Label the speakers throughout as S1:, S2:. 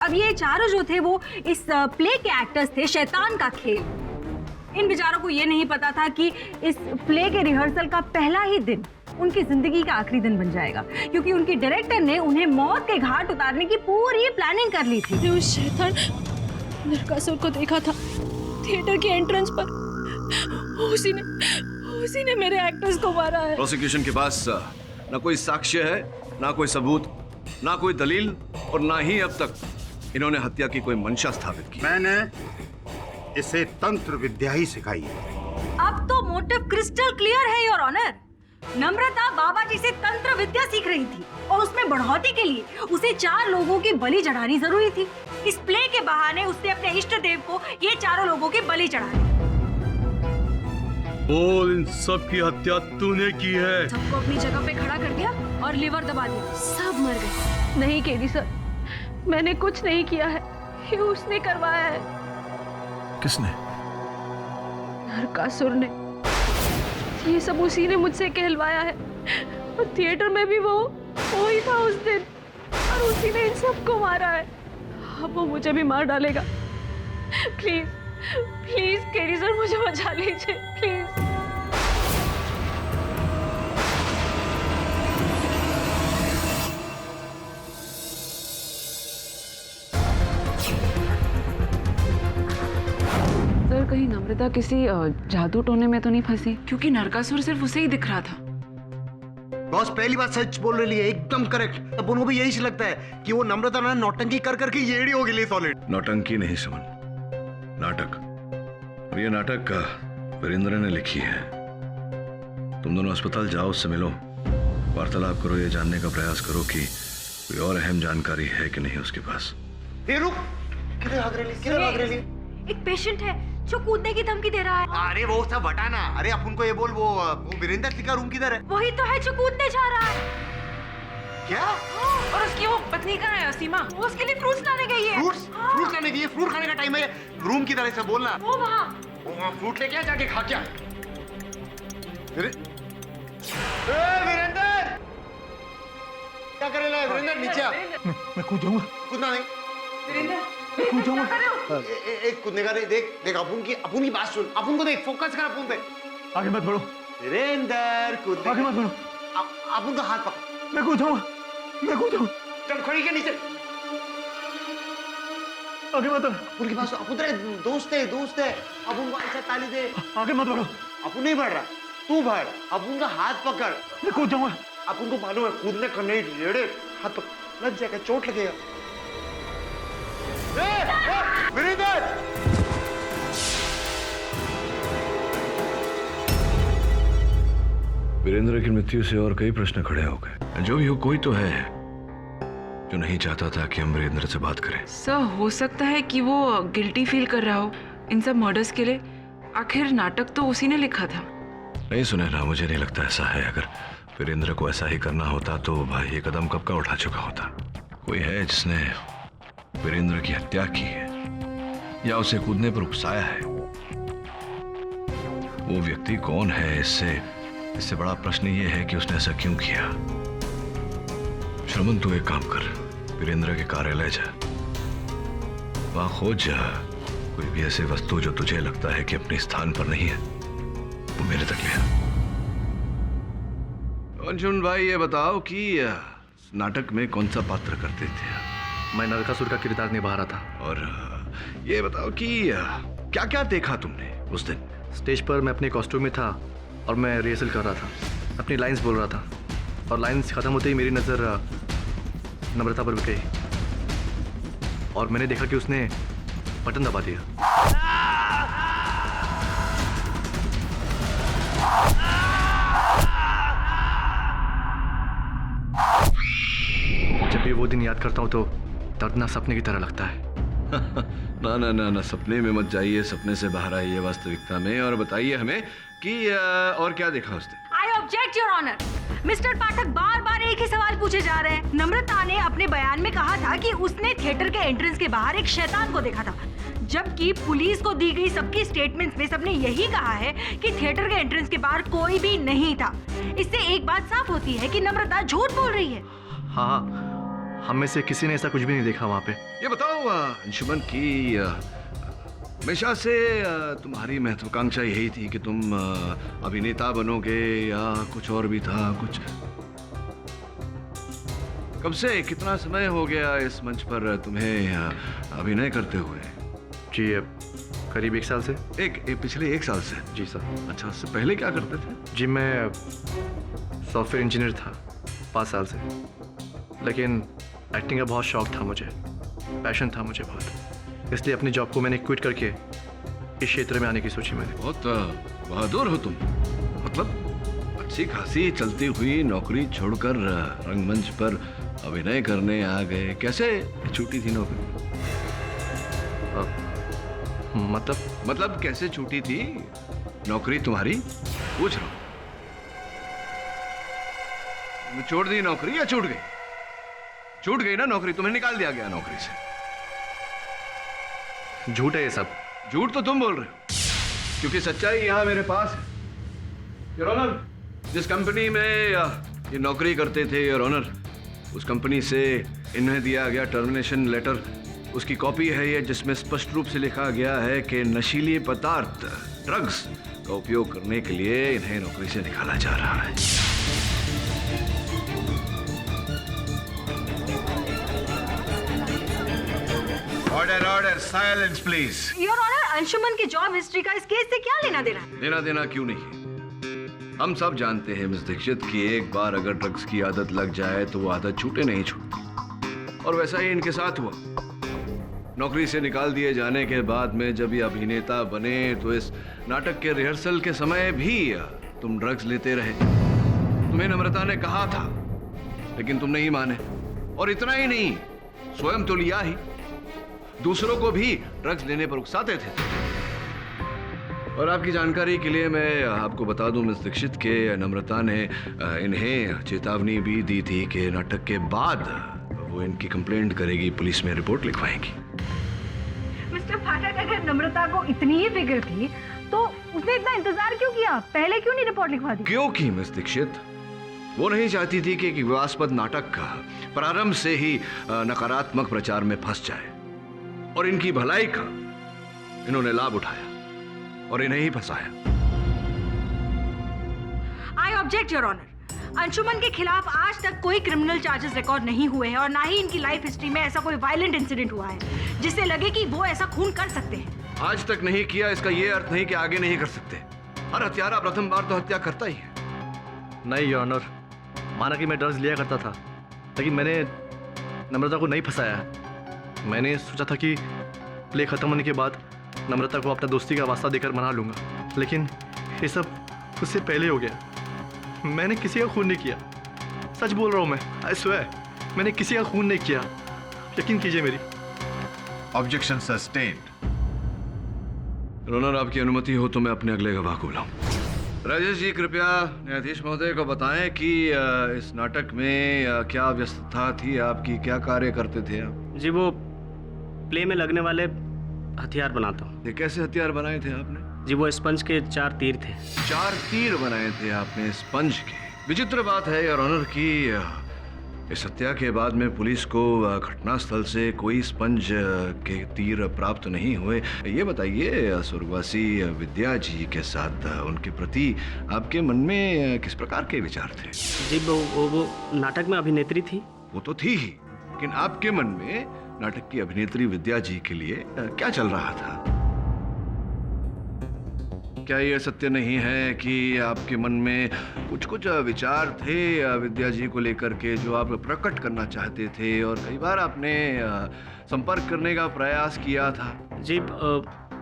S1: अब ये चारों जो थे वो इस प्ले के एक्टर्स थे, शैतान का खेल। इन बेचारों को ये नहीं पता था कि इस प्ले के रिहर्सल का पहला ही दिन उनकी जिंदगी का आखिरी दिन बन जाएगा, क्योंकि उनकी डायरेक्टर ने उन्हें मौत के घाट उतारने की पूरी प्लानिंग कर ली थी।
S2: उस शैतान नरकासुर को देखा था थिएटर के एंट्रेंस पर। उसी ने मेरे एक्टर्स को मारा है।
S3: प्रोसिक्यूशन के पास ना कोई साक्ष्य है, ना कोई सबूत, ना कोई दलील, और ना ही अब तक इन्होंने हत्या की कोई मंशा स्थापित की।
S4: मैंने इसे तंत्र विद्या ही सिखाई है।
S1: अब तो मोटिव क्रिस्टल क्लियर है योर ऑनर। नम्रता बाबा जी से तंत्र विद्या सीख रही थी और उसमें बढ़ोतरी के लिए उसे 4 लोगों की बलि चढ़ानी जरूरी थी। इस प्ले के बहाने उसने अपने इष्ट देव को ये 4 लोगों की बलि चढ़ानी।
S5: बोल, इन सब की हत्या तूने की है।
S2: सबको अपनी जगह पे खड़ा कर दिया और लिवर दबा दिया, सब मर गए। नहीं केडी सर, मैंने कुछ नहीं किया है, ये उसने करवाया है।
S5: किसने?
S2: नरकासुर ने। ये सब उसी ने मुझसे कहलवाया है। और थिएटर में भी वो ही था उस दिन, और उसी ने इन सबको मारा है। अब वो मुझे भी मार डालेगा। प्लीज प्लीज केडी सर, मुझे बचा लीजिए प्लीज। सर, कहीं नम्रता किसी जादू टोने में तो नहीं फंसी? क्योंकि नरकासुर सिर्फ उसे ही दिख रहा था।
S4: बॉस पहली बात सच बोल रही है, एकदम करेक्ट। अब उनको भी यही से लगता है कि वो नम्रता ना नौटंकी कर करके येड़ी हो गई सॉलिड।
S3: नौटंकी नहीं सुमन, नाटक। और ये नाटक का वीरेंद्र ने लिखी है। तुम दोनों अस्पताल जाओ, उससे मिलो, वार्तालाप करो, ये जानने का प्रयास करो कि कोई और अहम जानकारी है कि नहीं उसके पास।
S4: रुक, किधर भाग रही है?
S1: एक पेशेंट है जो कूदने की धमकी दे रहा है।
S4: अरे वो सब हटाना। अरे अपन को ये बोल, वो वीरेंद्र सिंह का रूम किधर है?
S1: वही तो है जो कूदने जा रहा है।
S4: क्या?
S2: और उसकी वो पत्नी कहाँ है, सीमा?
S1: वो उसके लिए फ्रूट्स लाने गई है।
S4: फ्रूट्स लाने गई है? फ्रूट खाने का टाइम है। रूम की तरह से बोलना।
S1: वो वहाँ
S4: फ्रूट लेके आ, जाके खा क्या? वीरेंद्र क्या करेगा? वीरेंद्र नीचे आ।
S5: मैं कूद जाऊंगा।
S4: कूदना नहीं।
S5: कूद जाऊंगा।
S4: एक कूदने का नहीं। देख अपन की बात सुन। अपन को देख, फोकस कर अपन पे।
S5: आगे मत बढ़ो।
S4: वीरेंद्र कूद।
S5: आगे मत बढ़ो।
S4: अपन का हाथ पकड़।
S5: मैं कूद जाऊंगा।
S4: चल खड़ी के नीचे।
S5: आगे मत बढ़ो।
S4: अपन की बात सुन। अपन तेरे दोस्त है। अपन को ऐसा ताली दे।
S5: आगे मत बढ़ो।
S4: अपन नहीं बढ़ रहा, तू बढ़। अपन का हाथ पकड़।
S5: मैं कूद जाऊंगा।
S4: अपन को मालूम है कूदने का नहीं, रेड़े हाथ पकड़, लग जाएगा, चोट लगेगा। वीरेंद्र!
S3: वीरेंद्र की मृत्यु से और कई प्रश्न खड़े हो गए। जो भी हो, कोई तो है जो नहीं चाहता था कि हम वीरेंद्र से बात करें।
S6: सर, हो सकता है कि वो गिल्टी फील कर रहा हो इन सब मर्डर्स के लिए। आखिर नाटक तो उसी ने लिखा था।
S3: नहीं सुनैना, मुझे नहीं लगता ऐसा है। अगर वीरेंद्र को ऐसा ही करना होता तो भाई ये कदम कब का उठा चुका होता। कोई है जिसने वीरेंद्र की हत्या की है या उसे कूदने पर उकसाया है। वो व्यक्ति कौन है, इससे बड़ा प्रश्न ये है कि उसने ऐसा क्यों किया। श्रमन, तू एक काम कर, वीरेंद्र के कार्यालय जा, वहां खोज जा कोई भी ऐसी वस्तु जो तुझे लगता है कि अपने स्थान पर नहीं है, वो मेरे तक ले आ। अंजुन भाई, ये बताओ कि नाटक में कौन सा पात्र करते थे?
S5: मैं नरकासुर का किरदार निभा रहा था।
S3: और ये बताओ कि क्या क्या देखा तुमने उस दिन?
S5: स्टेज पर मैं अपने कॉस्ट्यूम में था और मैं रिहर्सल कर रहा था, अपनी लाइंस बोल रहा था, और लाइंस खत्म होते ही मेरी नज़र नम्रता पर गई और मैंने देखा कि उसने बटन दबा दिया। जब भी वो दिन याद करता हूँ तो दर्दनाक सपने की तरह लगता है।
S3: ना ना ना ना, सपने में मत जाइए, सपने से बाहर आइए वास्तविकता में और बताइए हमें कि और क्या देखा उसने।
S1: I object your honour. Mister Pathak बार बार एक ही सवाल पूछे जा रहे हैं। नम्रता ने अपने बयान में कहा था कि उसने थिएटर के एंट्रेंस के बाहर एक शैतान को देखा था, जबकि पुलिस को दी गई सबकी स्टेटमेंट्स में सबने यही कहा है कि थिएटर के एंट्रेंस के बाहर कोई भी नहीं था। इससे एक बात साफ होती है कि नम्रता झूठ बोल रही है।
S5: हम में से किसी ने ऐसा कुछ भी नहीं देखा वहाँ पे।
S3: ये बताओ अंशुमन की हमेशा से तुम्हारी महत्वाकांक्षा यही थी कि तुम अभिनेता बनोगे या कुछ और भी था? कुछ कब से, कितना समय हो गया इस मंच पर तुम्हें अभिनय करते हुए?
S5: जी करीब 1 साल से।
S3: पिछले 1 साल से?
S5: जी सर।
S3: अच्छा, उससे पहले क्या करते थे?
S5: जी मैं सॉफ्टवेयर इंजीनियर था 5 साल से, लेकिन एक्टिंग का बहुत शौक था मुझे, पैशन था मुझे बहुत, इसलिए अपनी जॉब को मैंने क्विट करके इस क्षेत्र में आने की सोची मैंने।
S3: बहुत बहादुर हो तुम। मतलब अच्छी खासी चलती हुई नौकरी छोड़कर रंगमंच पर अभिनय करने आ गए। कैसे छूटी थी नौकरी?
S5: मतलब
S3: कैसे छूटी थी नौकरी तुम्हारी, पूछ रहा हूं। छोड़ दी नौकरी या छूट गई? छूट गई ना नौकरी, तुम्हें निकाल दिया गया नौकरी से।
S5: झूठ है ये सब।
S3: झूठ तो तुम बोल रहे हो, क्योंकि सच्चाई यहां मेरे पास है। योर ऑनर, जिस कंपनी में ये नौकरी करते थे योर ऑनर, उस कंपनी से इन्हें दिया गया टर्मिनेशन लेटर, उसकी कॉपी है ये, जिसमें स्पष्ट रूप से लिखा गया है कि नशीले पदार्थ ड्रग्स का उपयोग करने के लिए इन्हें नौकरी से निकाला जा रहा है।
S7: Order, silence please.
S1: Your honour, Anshuman की जॉब हिस्ट्री का इस केस से क्या लेना देना?
S3: लेना देना क्यों नहीं? हम सब जानते हैं मिस दीक्षित कि एक बार अगर ड्रग्स की आदत लग जाए तो वो आदत छूटे नहीं छूटती, और वैसा ही इनके साथ हुआ। नौकरी से निकाल दिए जाने के बाद में जब ये अभिनेता बने तो इस नाटक के रिहर्सल के समय भी तुम ड्रग्स लेते रहे। तुम्हें नम्रता ने कहा था, लेकिन तुम नहीं माने, और इतना ही नहीं, स्वयं तो लिया ही, दूसरों को भी ड्रग्स लेने पर उकसाते थे। और आपकी जानकारी के लिए मैं आपको बता दूं मिस दीक्षित के नम्रता ने इन्हें चेतावनी भी दी थी कि नाटक के बाद वो इनकी कंप्लेंट करेगी, पुलिस में रिपोर्ट लिखवाएगी।
S1: मिस्टर फाटक, अगर नम्रता को इतनी ही फिक्र थी तो उसने इतना इंतजार क्यों किया? पहले क्यों नहीं रिपोर्ट लिखवा दी?
S3: क्योंकि मिस दीक्षित वो नहीं चाहती थी कि विवादास्पद नाटक का प्रारंभ से ही नकारात्मक प्रचार में फंस जाए, और इनकी भलाई का इन्होंने लाभ उठाया और इन्हें ही फंसाया।
S1: I object your honour. Anshuman के खिलाफ आज तक कोई क्रिमिनल चार्जेस रिकॉर्ड नहीं हुए हैं, और ना ही इनकी लाइफ हिस्ट्री में ऐसा कोई वायलेंट इंसिडेंट हुआ है जिससे लगे कि वो ऐसा खून कर सकते हैं।
S3: आज तक नहीं किया, इसका ये अर्थ नहीं कि आगे नहीं कर सकते। हर हत्यारा प्रथम बार तो हत्या करता ही है।
S5: नहीं योर ऑनर, माना कि मैं ड्रग्स लिया करता था, लेकिन मैंने नम्रता को नहीं फंसाया। मैंने सोचा था कि प्ले खत्म होने के बाद नम्रता को अपना दोस्ती का वास्ता देकर मना लूंगा, लेकिन ये सब उससे पहले हो गया। मैंने किसी का खून नहीं किया, सच बोल रहा हूँ मैं, आई स्वेयर, मैंने किसी का खून नहीं किया, यकीन कीजिए मेरी।
S7: Objection sustained.
S3: ऑनर, आपकी अनुमति हो तो मैं अपने अगले गवाह को बुलाऊं। राजेश जी, कृपया न्यायाधीश महोदय को बताएं कि इस नाटक में क्या व्यस्तता थी आपकी, क्या कार्य करते थे आप?
S8: जी वो प्ले में लगने वाले हथियार बनाता हूँ।
S3: ये कैसे हथियार बनाए थे आपने?
S8: जी वो स्पंज के 4 तीर थे।
S3: 4 तीर बनाए थे आपने स्पंज के। विचित्र बात है योर ऑनर कि इस हत्या के बाद में पुलिस को घटनास्थल से कोई स्पंज के तीर प्राप्त नहीं हुए। ये बताइए, स्वर्गवासी विद्या जी के साथ उनके प्रति आपके मन में किस प्रकार के विचार थे?
S8: जी वो नाटक में अभिनेत्री थी।
S3: वो तो थी ही, लेकिन आपके मन में नाटक की अभिनेत्री विद्या जी के लिए क्या चल रहा था? क्या यह सत्य नहीं है कि आपके मन में कुछ विचार थे विद्या जी को लेकर के जो आप प्रकट करना चाहते थे, और कई बार आपने संपर्क करने का प्रयास किया था?
S8: जी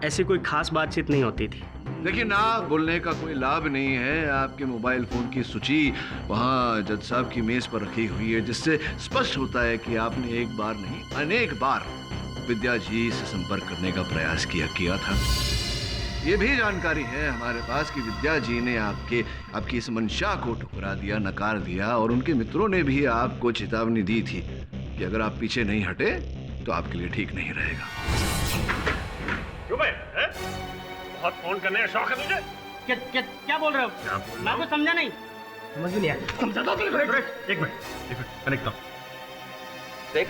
S8: ऐसी कोई खास बातचीत नहीं होती थी।
S3: देखिए, ना बोलने का कोई लाभ नहीं है। आपके मोबाइल फोन की सूची वहाँ जज साहब की मेज पर रखी हुई है, जिससे स्पष्ट होता है कि आपने एक बार नहीं अनेक बार विद्या जी से संपर्क करने का प्रयास किया था। ये भी जानकारी है हमारे पास कि विद्या जी ने आपकी इस मंशा को ठुकरा दिया, नकार दिया, और उनके मित्रों ने भी आपको चेतावनी दी थी कि अगर आप पीछे नहीं हटे तो आपके लिए ठीक नहीं रहेगा।
S9: बहुत फोन करने का शौक है तुझे?
S8: क्या बोल रहे हो? मैं कुछ समझा नहीं। समझ भी नहीं आया।
S9: समझा दो। एक मिनट कनेक्ट कर।
S5: देख,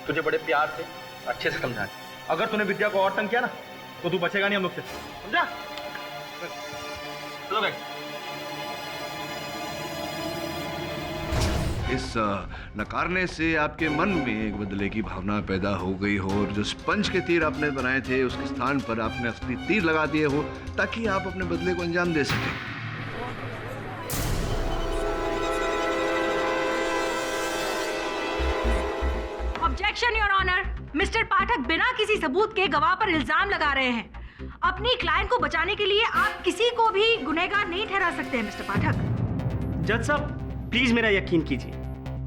S5: तुझे बड़े प्यार से अच्छे से समझा, अगर तूने विद्या को और तंग किया ना तो तू बचेगा नहीं हम लोग से, समझा? चलो भाई।
S3: इस नकारने से आपके मन में एक बदले की भावना पैदा हो गई हो और जो स्पंज के तीर आपने बनाए थे उसके स्थान पर आपने असली तीर लगा दिए हो ताकि आप अपने बदले को अंजाम दे सकें।
S1: Objection your honour. Mister Pathak बिना किसी सबूत के गवाह पर इल्जाम लगा रहे हैं। अपनी क्लाइंट को बचाने के लिए आप किसी को भी गुनहगार नहीं ठहरा सकते हैं मिस्टर पाठक।
S8: जज साहब प्लीज मेरा यकीन कीजिए,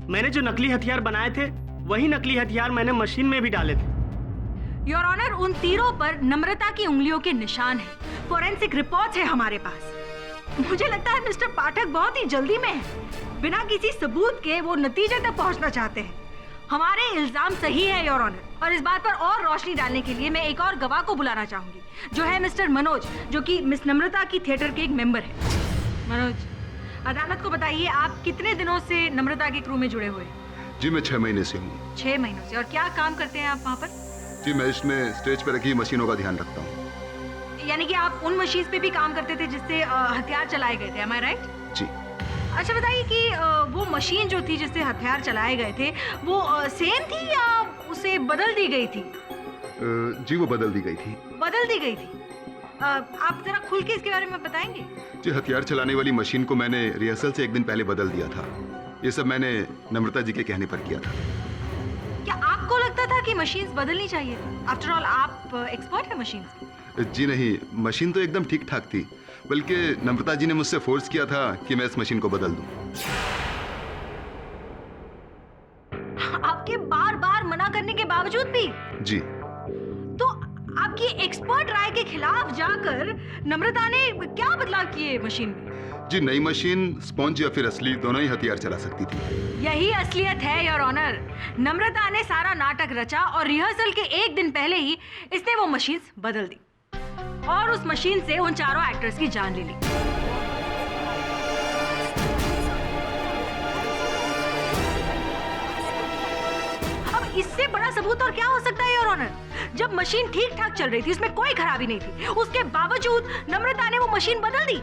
S8: मैंने जो नकली हथियार बनाए थे वही नकली हथियार मैंने मशीन में भी डाले थे।
S1: योर ऑनर, उन तीरों पर नम्रता की उंगलियों के निशान हैं। फोरेंसिक रिपोर्ट्स है हमारे पास। मुझे लगता है मिस्टर पाठक बहुत ही जल्दी में है। बिना किसी सबूत के वो नतीजे तक पहुंचना चाहते हैं। हमारे इल्जाम सही है योर ऑनर, और इस बात पर और रोशनी डालने के लिए मैं एक और गवाह को बुलाना चाहूंगी, जो है मिस्टर मनोज, जो कि मिस नम्रता की थिएटर के एक मेंबर है। मनोज, अदालत को बताइए आप कितने दिनों से नम्रता के क्रू में जुड़े हुए हैं?
S10: जी मैं 6 महीने से हूँ।
S1: 6 महीनों से। और क्या काम करते हैं आप वहाँ पर?
S10: जी मैं इसमें स्टेज पर रखी मशीनों का ध्यान रखता हूँ।
S1: यानी कि आप उन मशीन पे भी काम करते थे जिससे हथियार चलाए गए थे, am I right?
S10: जी।
S1: अच्छा बताइए कि वो मशीन जो थी जिससे हथियार चलाए गए थे वो सेम थी या उसे बदल दी गई थी?
S10: जी वो बदल दी गई थी।
S1: बदल दी गई थी। आप जरा खुल के इसके बारे में बताएंगे?
S10: जी हथियार चलाने वाली मशीन को मैंने रिहर्सल से एक दिन पहले बदल दिया था। ये सब मैंने नम्रता जी के कहने पर किया था।
S1: क्या आपको लगता था कि मशीन्स बदलनी चाहिए? आफ्टर ऑल आप एक्सपर्ट है मशीन्स के।
S10: जी नहीं, मशीन तो एकदम ठीक ठाक थी, बल्कि नम्रता जी ने मुझसे फोर्स किया था कि मैं इस मशीन को बदल दूं।
S1: आपके बार बार मना करने के बावजूद भी?
S10: जी।
S1: तो आपकी एक्सपर्ट राय के खिलाफ जाकर नम्रता ने क्या बदलाव किए मशीन में?
S10: जी नई मशीन स्पॉन्ज या फिर असली दोनों ही हथियार चला सकती थी।
S1: यही असलियत है योर ऑनर। नम्रता ने सारा नाटक रचा और रिहर्सल के एक दिन पहले ही इसने वो मशीन बदल दी और उस मशीन से उन चारों एक्टर्स की जान ले ली। अब इससे बड़ा सबूत और क्या हो सकता है योर ऑनर? जब मशीन ठीक ठाक चल रही थी, उसमें कोई खराबी नहीं थी, उसके बावजूद नम्रता ने वो मशीन बदल दी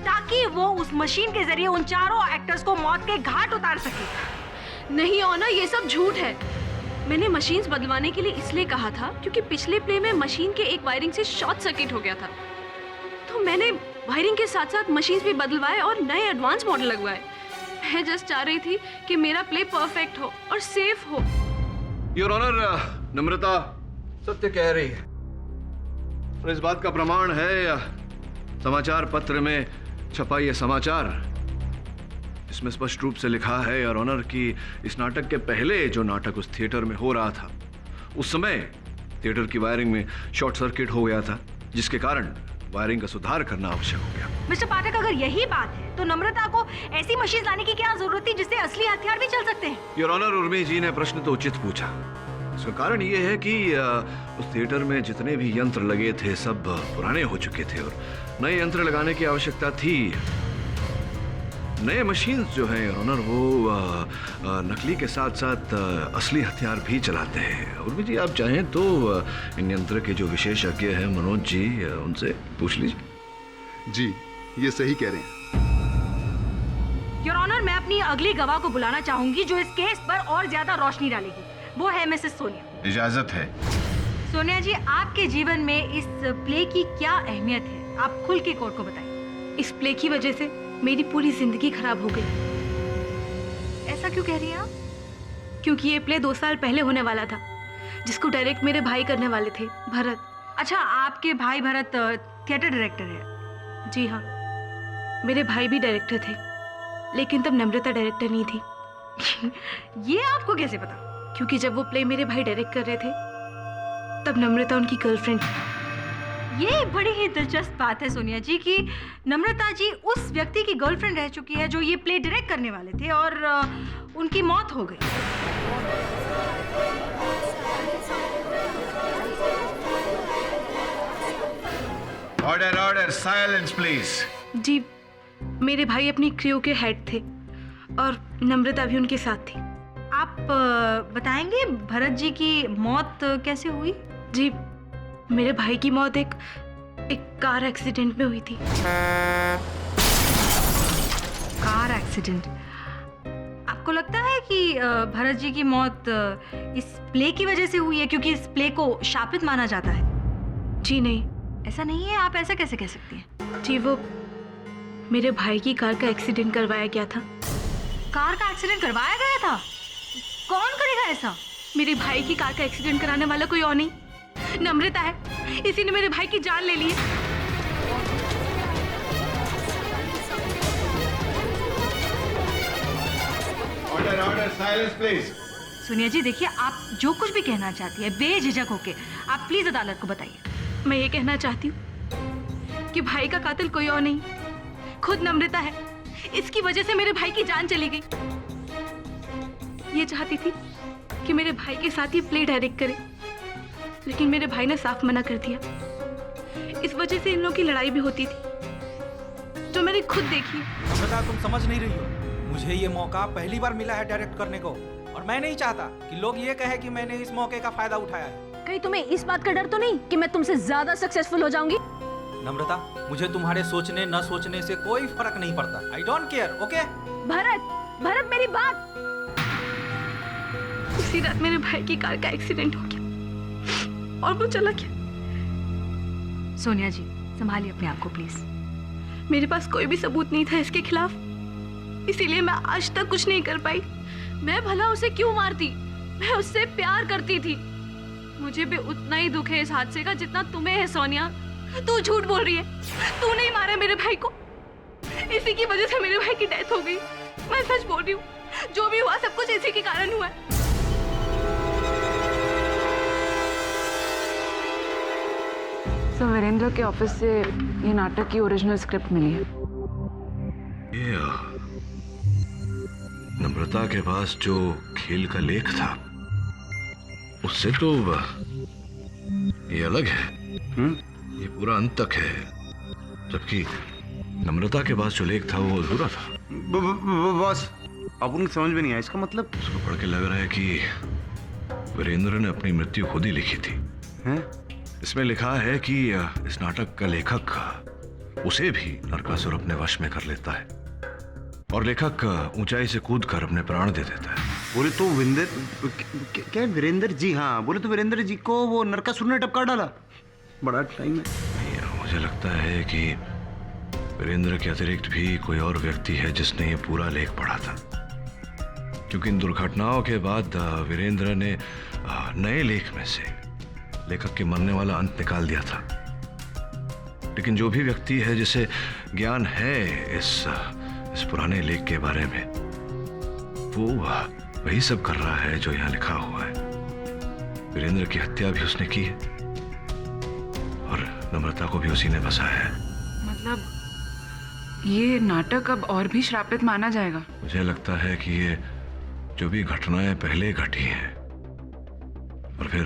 S1: ताकि वो उस मशीन के जरिए उन चारों एक्टर्स को मौत के घाट उतार सके।
S2: नहीं ऑनर, ये सब झूठ है। मैंने मशीन्स बदलवाने के लिए इसलिए कहा था क्योंकि पिछले प्ले में मशीन के एक वायरिंग से शॉर्ट सर्किट हो गया था, तो मैंने वायरिंग के साथ साथ मशीन्स भी बदलवाए और नए एडवांस मॉडल लगवाए। मैं जस्ट चाह रही थी कि मेरा प्ले परफेक्ट हो और सेफ हो।
S3: योर ऑनर, नम्रता सत्य कह रही है और इस बात का प्रमाण है समाचार पत्र में छपा ये समाचार, इसमें स्पष्ट रूप से लिखा है योर ऑनर कि इस नाटक के पहले जो नाटक उस थिएटर में हो रहा था उस समय थिएटर की वायरिंग में शॉर्ट सर्किट हो गया था, जिसके कारण वायरिंग का सुधार करना आवश्यक हो गया।
S1: मिस्टर पाठक, अगर यही बात है तो नम्रता को ऐसी मशीन लाने की क्या जरूरत थी जिससे असली हथियार भी चल सकते हैं?
S3: योर ऑनर, उर्मी जी ने प्रश्न तो उचित पूछा। इसका कारण ये है कि उस थिएटर में जितने भी यंत्र लगे थे सब पुराने हो चुके थे और नए यंत्र लगाने की आवश्यकता थी। नए मशीन्स जो हैं योर ऑनर वो नकली के साथ साथ असली हथियार भी चलाते हैं। उर्मी जी आप चाहें तो इन यंत्र के जो विशेषज्ञ हैं मनोज जी, उनसे पूछ लीजिए।
S10: जी ये सही कह रहे हैं।
S1: योर ऑनर, मैं अपनी अगली गवाह को बुलाना चाहूंगी जो इस केस पर और ज्यादा रोशनी डालेगी। वो है मिसेस सोनिया।
S7: इजाजत है।
S1: सोनिया जी, आपके जीवन में इस प्ले की क्या अहमियत है? आप खुल के कोर्ट को बताइए।
S2: इस प्ले की वजह से मेरी पूरी जिंदगी खराब हो गई।
S1: ऐसा क्यों कह रही हैं आप?
S2: क्योंकि ये प्ले 2 साल पहले होने वाला था, जिसको डायरेक्ट मेरे भाई करने वाले थे, भरत।
S1: अच्छा, आपके भाई भरत थिएटर डायरेक्टर है?
S2: जी हाँ, मेरे भाई भी डायरेक्टर थे, लेकिन तब नम्रता डायरेक्टर नहीं थी।
S1: ये आपको कैसे पता?
S2: क्योंकि जब वो प्ले मेरे भाई डायरेक्ट कर रहे थे तब नम्रता उनकी गर्लफ्रेंड थी।
S1: ये बड़ी ही दिलचस्प बात है सोनिया जी कि नम्रता जी उस व्यक्ति की गर्लफ्रेंड रह चुकी है जो ये प्ले डायरेक्ट करने वाले थे और उनकी मौत हो गई।
S7: Order order, silence please.
S2: जी, मेरे भाई अपनी क्रू के हेड थे और नम्रता भी उनके साथ थी।
S1: आप बताएंगे भरत जी की मौत कैसे हुई?
S2: जी, मेरे भाई की मौत एक कार एक्सीडेंट में हुई थी।
S1: Car accident? आपको लगता है कि भरत जी की मौत इस प्ले की वजह से हुई है, क्योंकि इस प्ले को शापित माना जाता है?
S2: जी नहीं,
S1: ऐसा नहीं है। आप ऐसा कैसे कह सकती हैं?
S2: जी वो मेरे भाई की कार का एक्सीडेंट करवाया गया था।
S1: कार का एक्सीडेंट करवाया गया था? कौन करेगा ऐसा?
S2: मेरे भाई की कार का एक्सीडेंट कराने वाला कोई और नहीं, नम्रता है। इसी ने मेरे भाई की जान ले ली है।
S7: Order order silence please.
S1: Sonia ji देखिए, आप जो कुछ भी कहना चाहती है बेझिझक होके आप प्लीज अदालत को बताइए।
S2: मैं ये कहना चाहती हूँ कि भाई का कातिल कोई और नहीं, खुद नम्रता है। इसकी वजह से मेरे भाई की जान चली गई। ये चाहती थी कि मेरे भाई के साथ ही प्ले डायरेक्ट करे, लेकिन मेरे भाई ने साफ मना कर दिया। इस वजह से इन लोगों की लड़ाई भी होती थी, जो मैंने खुद देखी है।
S11: बेटा तुम समझ नहीं रही हो, मुझे ये मौका पहली बार मिला है डायरेक्ट करने को, और मैं नहीं चाहता कि लोग ये कहे कि मैंने इस मौके का फायदा उठाया है।
S2: कहीं तुम्हें इस बात का डर तो नहीं कि मैं तुमसे ज्यादा सक्सेसफुल हो जाऊंगी?
S11: नम्रता, मुझे तुम्हारे सोचने न सोचने से कोई फर्क नहीं पड़ता। I don't care, okay?
S2: Bharat मेरी बात। उसी रात मेरे भाई की कार का एक्सीडेंट हो गया और वो चला गया।
S1: सोनिया जी संभालिए अपने आप को प्लीज।
S2: मेरे पास कोई भी सबूत नहीं था इसके खिलाफ, इसीलिए मैं आज तक कुछ नहीं कर पाई। मैं भला उसे क्यों मारती? मैं उससे प्यार करती थी। मुझे भी उतना ही दुख है इस हादसे का जितना तुम्हें है सोनिया। तू झूठ बोल रही है, तू नहीं मारा मेरे भाई को। इसी की वजह से मेरे भाई की डेथ हो गई। मैं सच बोल रही हूँ, जो भी हुआ सब कुछ इसी के कारण हुआ है।
S6: सर, वीरेंद्र के ऑफिस से ये नाटक की ओरिजिनल स्क्रिप्ट मिली है।
S3: ये नम्रता के पास जो खेल का लेख था उससे तो ये अलग है। ये पूरा अंत तक है, जबकि नम्रता के पास जो लेख था वो अधूरा था।
S4: बॉस अब उनको समझ में नहीं आया इसका मतलब।
S3: उसको पढ़ के लग रहा है कि वीरेंद्र ने अपनी मृत्यु खुद ही लिखी थी। इसमें लिखा है कि इस नाटक का लेखक उसे भी नरकासुर अपने वश में कर लेता है और लेखक ऊंचाई से कूदकर अपने प्राण दे देता है।
S4: बोले तो क्या वीरेंद्र जी? हाँ बोले तो वीरेंद्र जी को वो नरकासुर ने टपका डाला। बड़ा टाइम है।
S3: मुझे लगता है कि वीरेंद्र के अतिरिक्त भी कोई और व्यक्ति है जिसने ये पूरा लेख पढ़ा था, क्योंकि इन दुर्घटनाओं के बाद वीरेंद्र ने नए लेख में से लेखक के मरने वाला अंत निकाल दिया था। लेकिन जो भी व्यक्ति है जिसे ज्ञान है इस पुराने लेख के बारे में, वो वही सब कर रहा है जो यहाँ लिखा हुआ है। वीरेंद्र की हत्या भी उसने की है और नम्रता को भी उसी ने बसाया है।
S6: मतलब ये नाटक अब और भी श्रापित माना जाएगा?
S3: मुझे लगता है कि ये जो भी घटनाएं पहले घटी हैं और फिर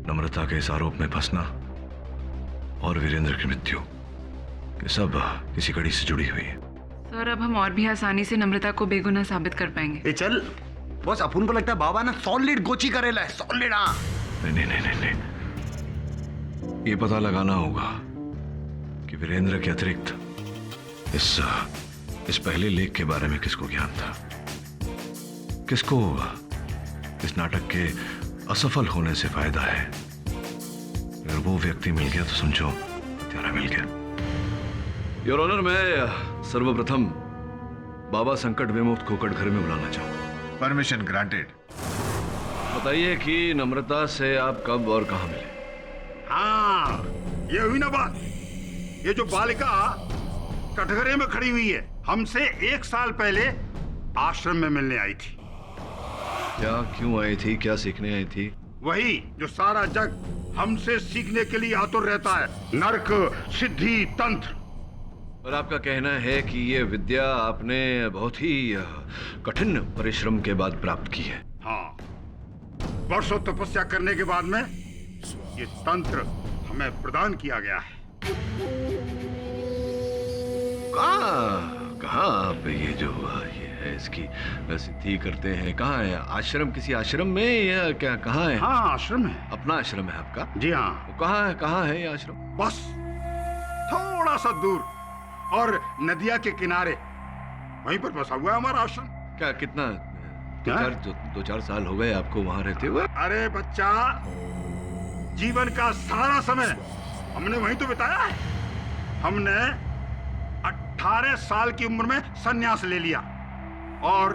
S3: नम्रता के इस आरोप में फंसना और वीरेंद्र की मृत्यु, ये सब किसी कड़ी से जुड़ी हुई है।
S6: सर, अब हम और भी आसानी से नम्रता को बेगुनाह साबित कर पाएंगे।
S4: ए चल बॉस, अपन को लगता है बाबा ना सॉलिड गोची करेला है। सॉलिड। हाँ
S3: नहीं, ये पता लगाना होगा कि वीरेंद्र के अतिरिक्त इस पहले लेख के बारे में किसको ज्ञान था, किसको इस नाटक के असफल होने से फायदा है। अगर वो व्यक्ति मिल गया तो समझो हत्यारा मिल गया। योर ऑनर, मैं सर्वप्रथम बाबा संकट विमुक्त खोकट घर में बुलाना चाहूंगा।
S7: Permission granted.
S3: बताइए कि नम्रता से आप कब और कहां मिले?
S9: हाँ, ये हुई ना बात। ये जो बालिका कटघरे में खड़ी हुई है, हमसे 1 साल पहले आश्रम में मिलने आई थी।
S3: क्या, क्यों आई थी, क्या सीखने आई थी?
S9: वही जो सारा जग हमसे सीखने के लिए आतुर रहता है, नर्क, सिद्धि, तंत्र।
S3: और आपका कहना है कि ये विद्या आपने बहुत ही कठिन परिश्रम के बाद प्राप्त की है?
S9: हाँ, वर्षों तपस्या करने के बाद में ये तंत्र हमें प्रदान किया गया है।
S3: कहाँ आप ये जो ये है इसकी सिद्धि करते हैं। कहाँ है आश्रम? किसी आश्रम में या क्या? कहाँ है?
S9: हाँ आश्रम है।
S3: अपना आश्रम है आपका?
S9: जी हाँ।
S3: वो कहाँ है ये आश्रम?
S9: बस थोड़ा सा दूर और नदिया के किनारे वहीं पर बसा हुआ है हमारा आश्रम।
S3: क्या कितना
S9: क्या?
S3: 2-4 साल हो गए आपको वहाँ रहते हुए?
S9: अरे बच्चा, जीवन का सारा समय हमने वहीं तो बिताया है। हमने 18 साल की उम्र में संन्यास ले लिया और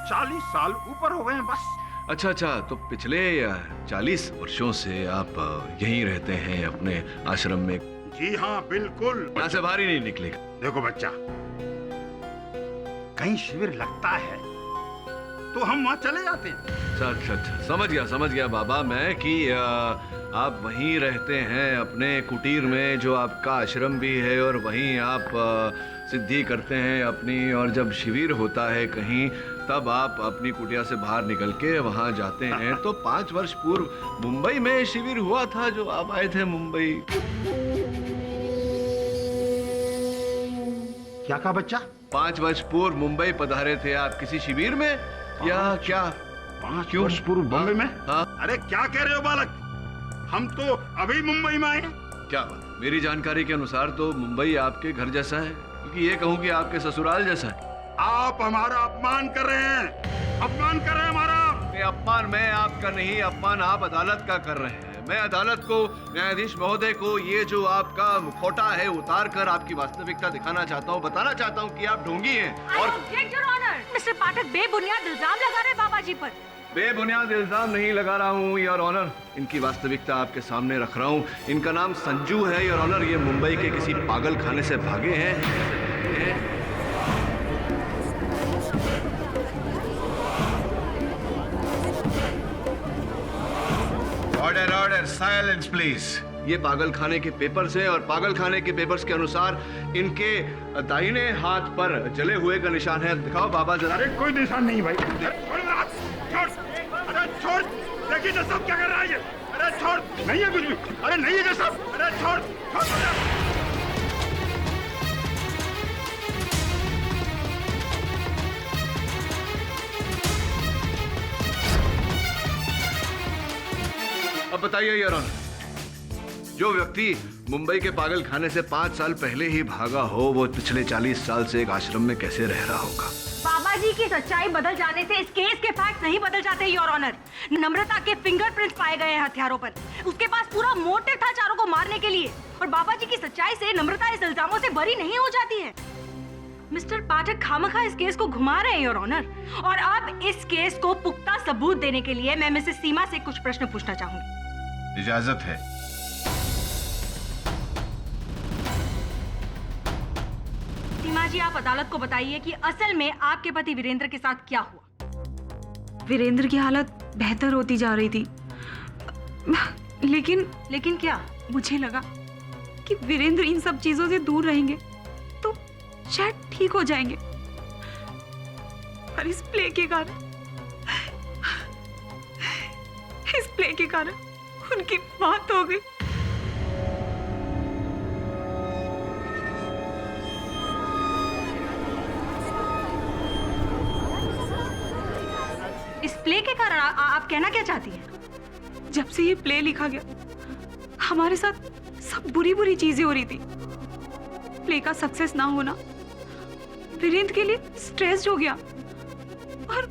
S9: 40 साल ऊपर हो गए हैं बस।
S3: अच्छा, तो पिछले 40 वर्षों से आप यहीं रहते हैं अपने आश्रम में?
S9: जी हाँ बिल्कुल।
S3: यहाँ से बाहर ही नहीं निकलेगा?
S9: देखो बच्चा, कहीं शिविर लगता है तो हम वहां चले जाते हैं।
S3: अच्छा, समझ गया बाबा मैं कि आप वहीं रहते हैं अपने कुटीर में, जो आपका आश्रम भी है, और वहीं आप सिद्धि करते हैं अपनी, और जब शिविर होता है कहीं तब आप अपनी कुटिया से बाहर निकल के वहां जाते हैं। तो 5 वर्ष पूर्व मुंबई में शिविर हुआ था जो आप आए थे मुंबई।
S9: क्या कहा बच्चा?
S3: 5 वर्ष पूर्व मुंबई पधारे थे आप किसी शिविर में या क्या?
S9: 5 वर्ष पूर्व बॉम्बे में?
S3: हाँ।
S9: अरे क्या कह रहे हो बालक, हम तो अभी मुंबई में आए हैं।
S3: क्या बात? मेरी जानकारी के अनुसार तो मुंबई आपके घर जैसा है, क्योंकि ये कहूँ कि आपके ससुराल जैसा है।
S9: आप हमारा अपमान कर रहे हैं, अपमान कर रहे हैं हमारा।
S3: ये अपमान मैं आपका नहीं, अपमान आप अदालत का कर रहे हैं। मैं अदालत को, न्यायाधीश महोदय को ये जो आपका मुखौटा है उतार कर आपकी वास्तविकता दिखाना चाहता हूँ, बताना चाहता हूँ कि आप ढोंगी हैं। और
S1: मिस्टर पाठक बेबुनियाद इल्जाम लगा रहे बाबा जी पर।
S3: बेबुनियाद इल्जाम नहीं लगा रहा हूँ योर ऑनर, इनकी वास्तविकता आपके सामने रख रहा हूँ। इनका नाम संजू है योर ऑनर। ये मुंबई के किसी पागल खाने से भागे हैं।
S7: Order, silence please.
S3: ये पागल खाने के पेपर्स हैं, और पागल खाने के पेपर्स के अनुसार इनके दाहिने हाथ पर जले हुए का निशान है। दिखाओ बाबा जरा।
S9: अरे कोई निशान नहीं भाई। अरे छोड़, देखिए तो सब क्या कर रहा है ये। अरे छोड़, नहीं है कुछ भी। अरे नहीं है सब। अरे छोड़।
S3: अब बताइए योर ऑनर, जो व्यक्ति मुंबई के पागल खाने से 5 साल पहले ही भागा हो, वो पिछले 40 साल से एक आश्रम में कैसे रह रहा होगा?
S1: बाबा जी की सच्चाई बदल जाने से इस केस के फैक्ट नहीं बदल जाते योर ऑनर। नम्रता के फिंगरप्रिंट्स पाए गए हैं हथियारों पर। उसके पास पूरा मोटिव था चारों को मारने के लिए, और बाबा जी की सच्चाई से नम्रता इस इल्जामों से बरी नहीं हो जाती है। मिस्टर पाठक खामखा इस केस को घुमा रहे हैं योर ऑनर, और अब इस केस को पुख्ता सबूत देने के लिए मैं मिसेस सीमा से कुछ प्रश्न पूछना चाहूंगी।
S7: इजाजत है।
S1: सीमा जी, आप अदालत को बताइए कि असल में आपके पति वीरेंद्र के साथ क्या हुआ।
S2: वीरेंद्र की हालत बेहतर होती जा रही थी, लेकिन
S1: क्या?
S2: मुझे लगा कि वीरेंद्र इन सब चीजों से दूर रहेंगे तो शायद ठीक हो जाएंगे, पर इस प्ले के कारण उनकी बात हो गई।
S1: इस प्ले के कारण आप कहना क्या चाहती हैं?
S2: जब से ये प्ले लिखा गया, हमारे साथ सब बुरी चीजें हो रही थी। प्ले का सक्सेस ना होना वीरेंद्र के लिए स्ट्रेस्ड हो गया, और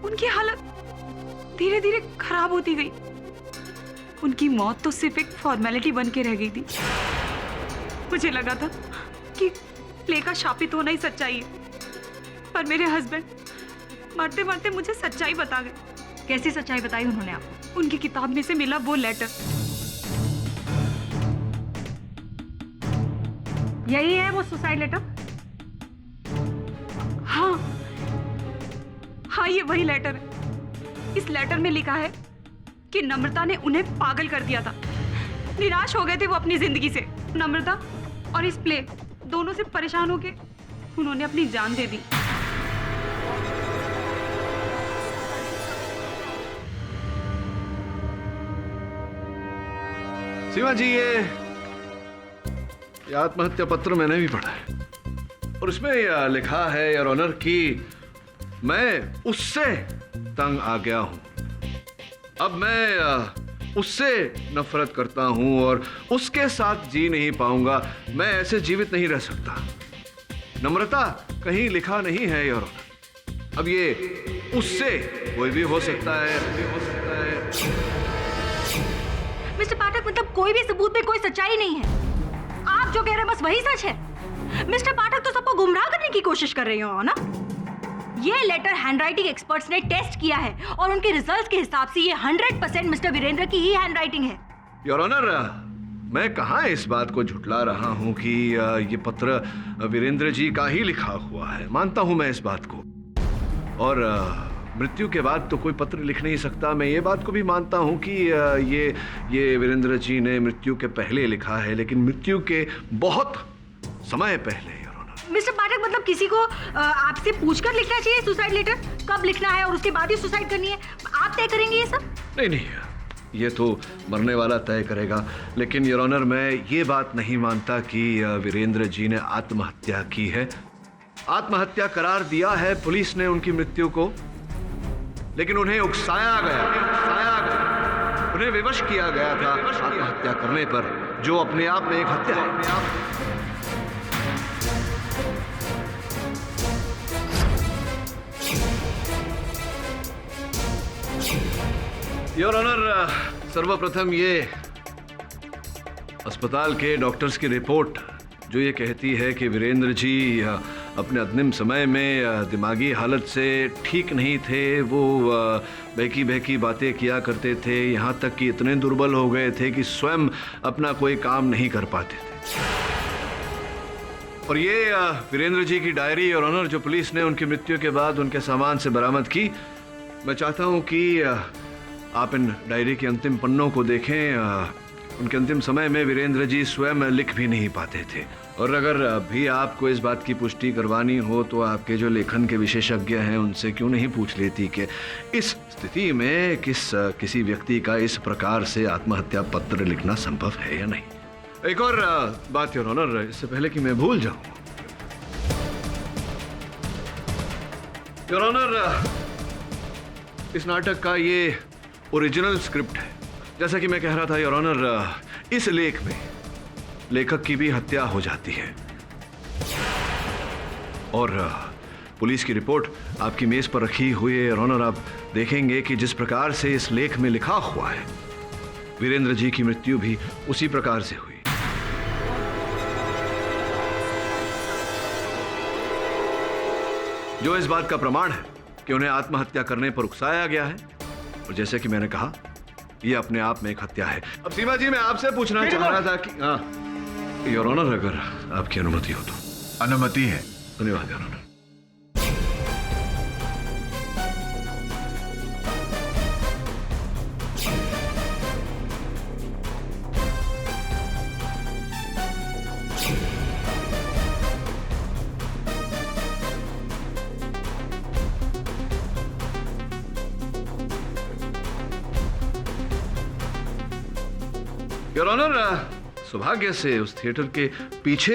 S2: उनकी हालत धीरे धीरे खराब होती गई। उनकी मौत तो सिर्फ एक फॉर्मेलिटी बन के रह गई थी। मुझे लगा था कि प्ले का शापित होना ही सच्चाई है, पर मेरे हस्बैंड मरते मरते मुझे सच्चाई बता गए।
S1: कैसी सच्चाई बताई उन्होंने आपको?
S2: उनकी किताब में से मिला वो लेटर।
S1: यही है वो सुसाइड लेटर?
S2: हाँ, ये वही लेटर है। इस लेटर में लिखा है कि नम्रता ने उन्हें पागल कर दिया था। निराश हो गए थे वो अपनी जिंदगी से। नम्रता और इस प्ले दोनों से परेशान होके उन्होंने अपनी जान दे दी।
S3: सीमा जी, ये आत्महत्या पत्र मैंने भी पढ़ा है। और उसमें लिखा है योर ऑनर कि मैं उससे तंग आ गया हूं। अब मैं उससे नफरत करता हूं और उसके साथ जी नहीं पाऊंगा। मैं ऐसे जीवित नहीं रह सकता। नम्रता कहीं लिखा नहीं है योर ऑनर। अब ये उससे कोई भी हो सकता है,
S1: मिस्टर पाठक, मतलब कोई भी सबूत में कोई सच्चाई नहीं है। आप जो कह रहे हैं बस वही सच है। मिस्टर पाठक तो सबको गुमराह करने की कोशिश कर रहे हो ना। ये लेटर हैंडराइटिंग एक्सपर्ट्स ने टेस्ट किया है और उनके रिजल्ट्स के हिसाब से ये 100% मिस्टर वीरेंद्र की ही हैंडराइटिंग है।
S3: योर ऑनर, मैं कहाँ इस बात को झुटला रहा हूँ कि ये पत्र वीरेंद्र जी का ही लिखा हुआ है। मानता हूँ मैं इस बात को, और मृत्यु के बाद तो कोई पत्र लिख नहीं सकता। मैं ये बात को भी मानता हूँ कि ये वीरेंद्र जी ने मृत्यु के पहले लिखा है, लेकिन मृत्यु के बहुत समय पहले।
S1: मिस्टर पाठक, मतलब किसी को आपसे पूछकर लिखना चाहिए सुसाइड लेटर, कब लिखना है और उसके बाद ही सुसाइड करनी है? आप तय करेंगे ये सब? नहीं,
S3: ये तो मरने वाला तय करेगा। लेकिन योर ऑनर, मैं ये बात नहीं मानता कि वीरेंद्र जी ने आत्महत्या की है। आत्महत्या करार दिया है पुलिस ने उनकी मृत्यु को, लेकिन उन्हें उकसाया गया, उन्हें विवश किया गया था आत्महत्या करने पर, जो अपने आप में एक हत्या है। योर ऑनर, सर्वप्रथम ये अस्पताल के डॉक्टर्स की रिपोर्ट जो ये कहती है कि वीरेंद्र जी अपने अंतिम समय में दिमागी हालत से ठीक नहीं थे। वो बहकी बहकी बातें किया करते थे, यहाँ तक कि इतने दुर्बल हो गए थे कि स्वयं अपना कोई काम नहीं कर पाते थे। और ये वीरेंद्र जी की डायरी और ऑनर जो पुलिस ने उनकी मृत्यु के बाद उनके सामान से बरामद की, मैं चाहता हूँ कि आप इन डायरी के अंतिम पन्नों को देखें। उनके अंतिम समय में वीरेंद्र जी स्वयं लिख भी नहीं पाते थे। और अगर भी आपको इस बात की पुष्टि करवानी हो तो आपके जो लेखन के विशेषज्ञ हैं उनसे क्यों नहीं पूछ लेती कि इस स्थिति में किसी व्यक्ति का इस प्रकार से आत्महत्या पत्र लिखना संभव है या नहीं। एक और बात योर ऑनर, इससे पहले कि मैं भूल जाऊं, योर ऑनर, इस नाटक का ये ओरिजिनल स्क्रिप्ट है। जैसा कि मैं कह रहा था योर ऑनर, इस लेख में लेखक की भी हत्या हो जाती है। और पुलिस की रिपोर्ट आपकी मेज पर रखी हुई है योर ऑनर। आप देखेंगे कि जिस प्रकार से इस लेख में लिखा हुआ है, वीरेंद्र जी की मृत्यु भी उसी प्रकार से हुई। जो इस बात का प्रमाण है कि उन्हें आत्महत्या करने पर उकसाया गया है। और जैसे कि मैंने कहा, यह अपने आप में एक हत्या है। अब सीमा जी, मैं आपसे पूछना चाह रहा था कि योर ऑनर, अगर आपकी अनुमति हो तो।
S7: अनुमति है।
S3: धन्यवाद योर ऑनर। योर ऑनर, सौभाग्य से उस थिएटर के पीछे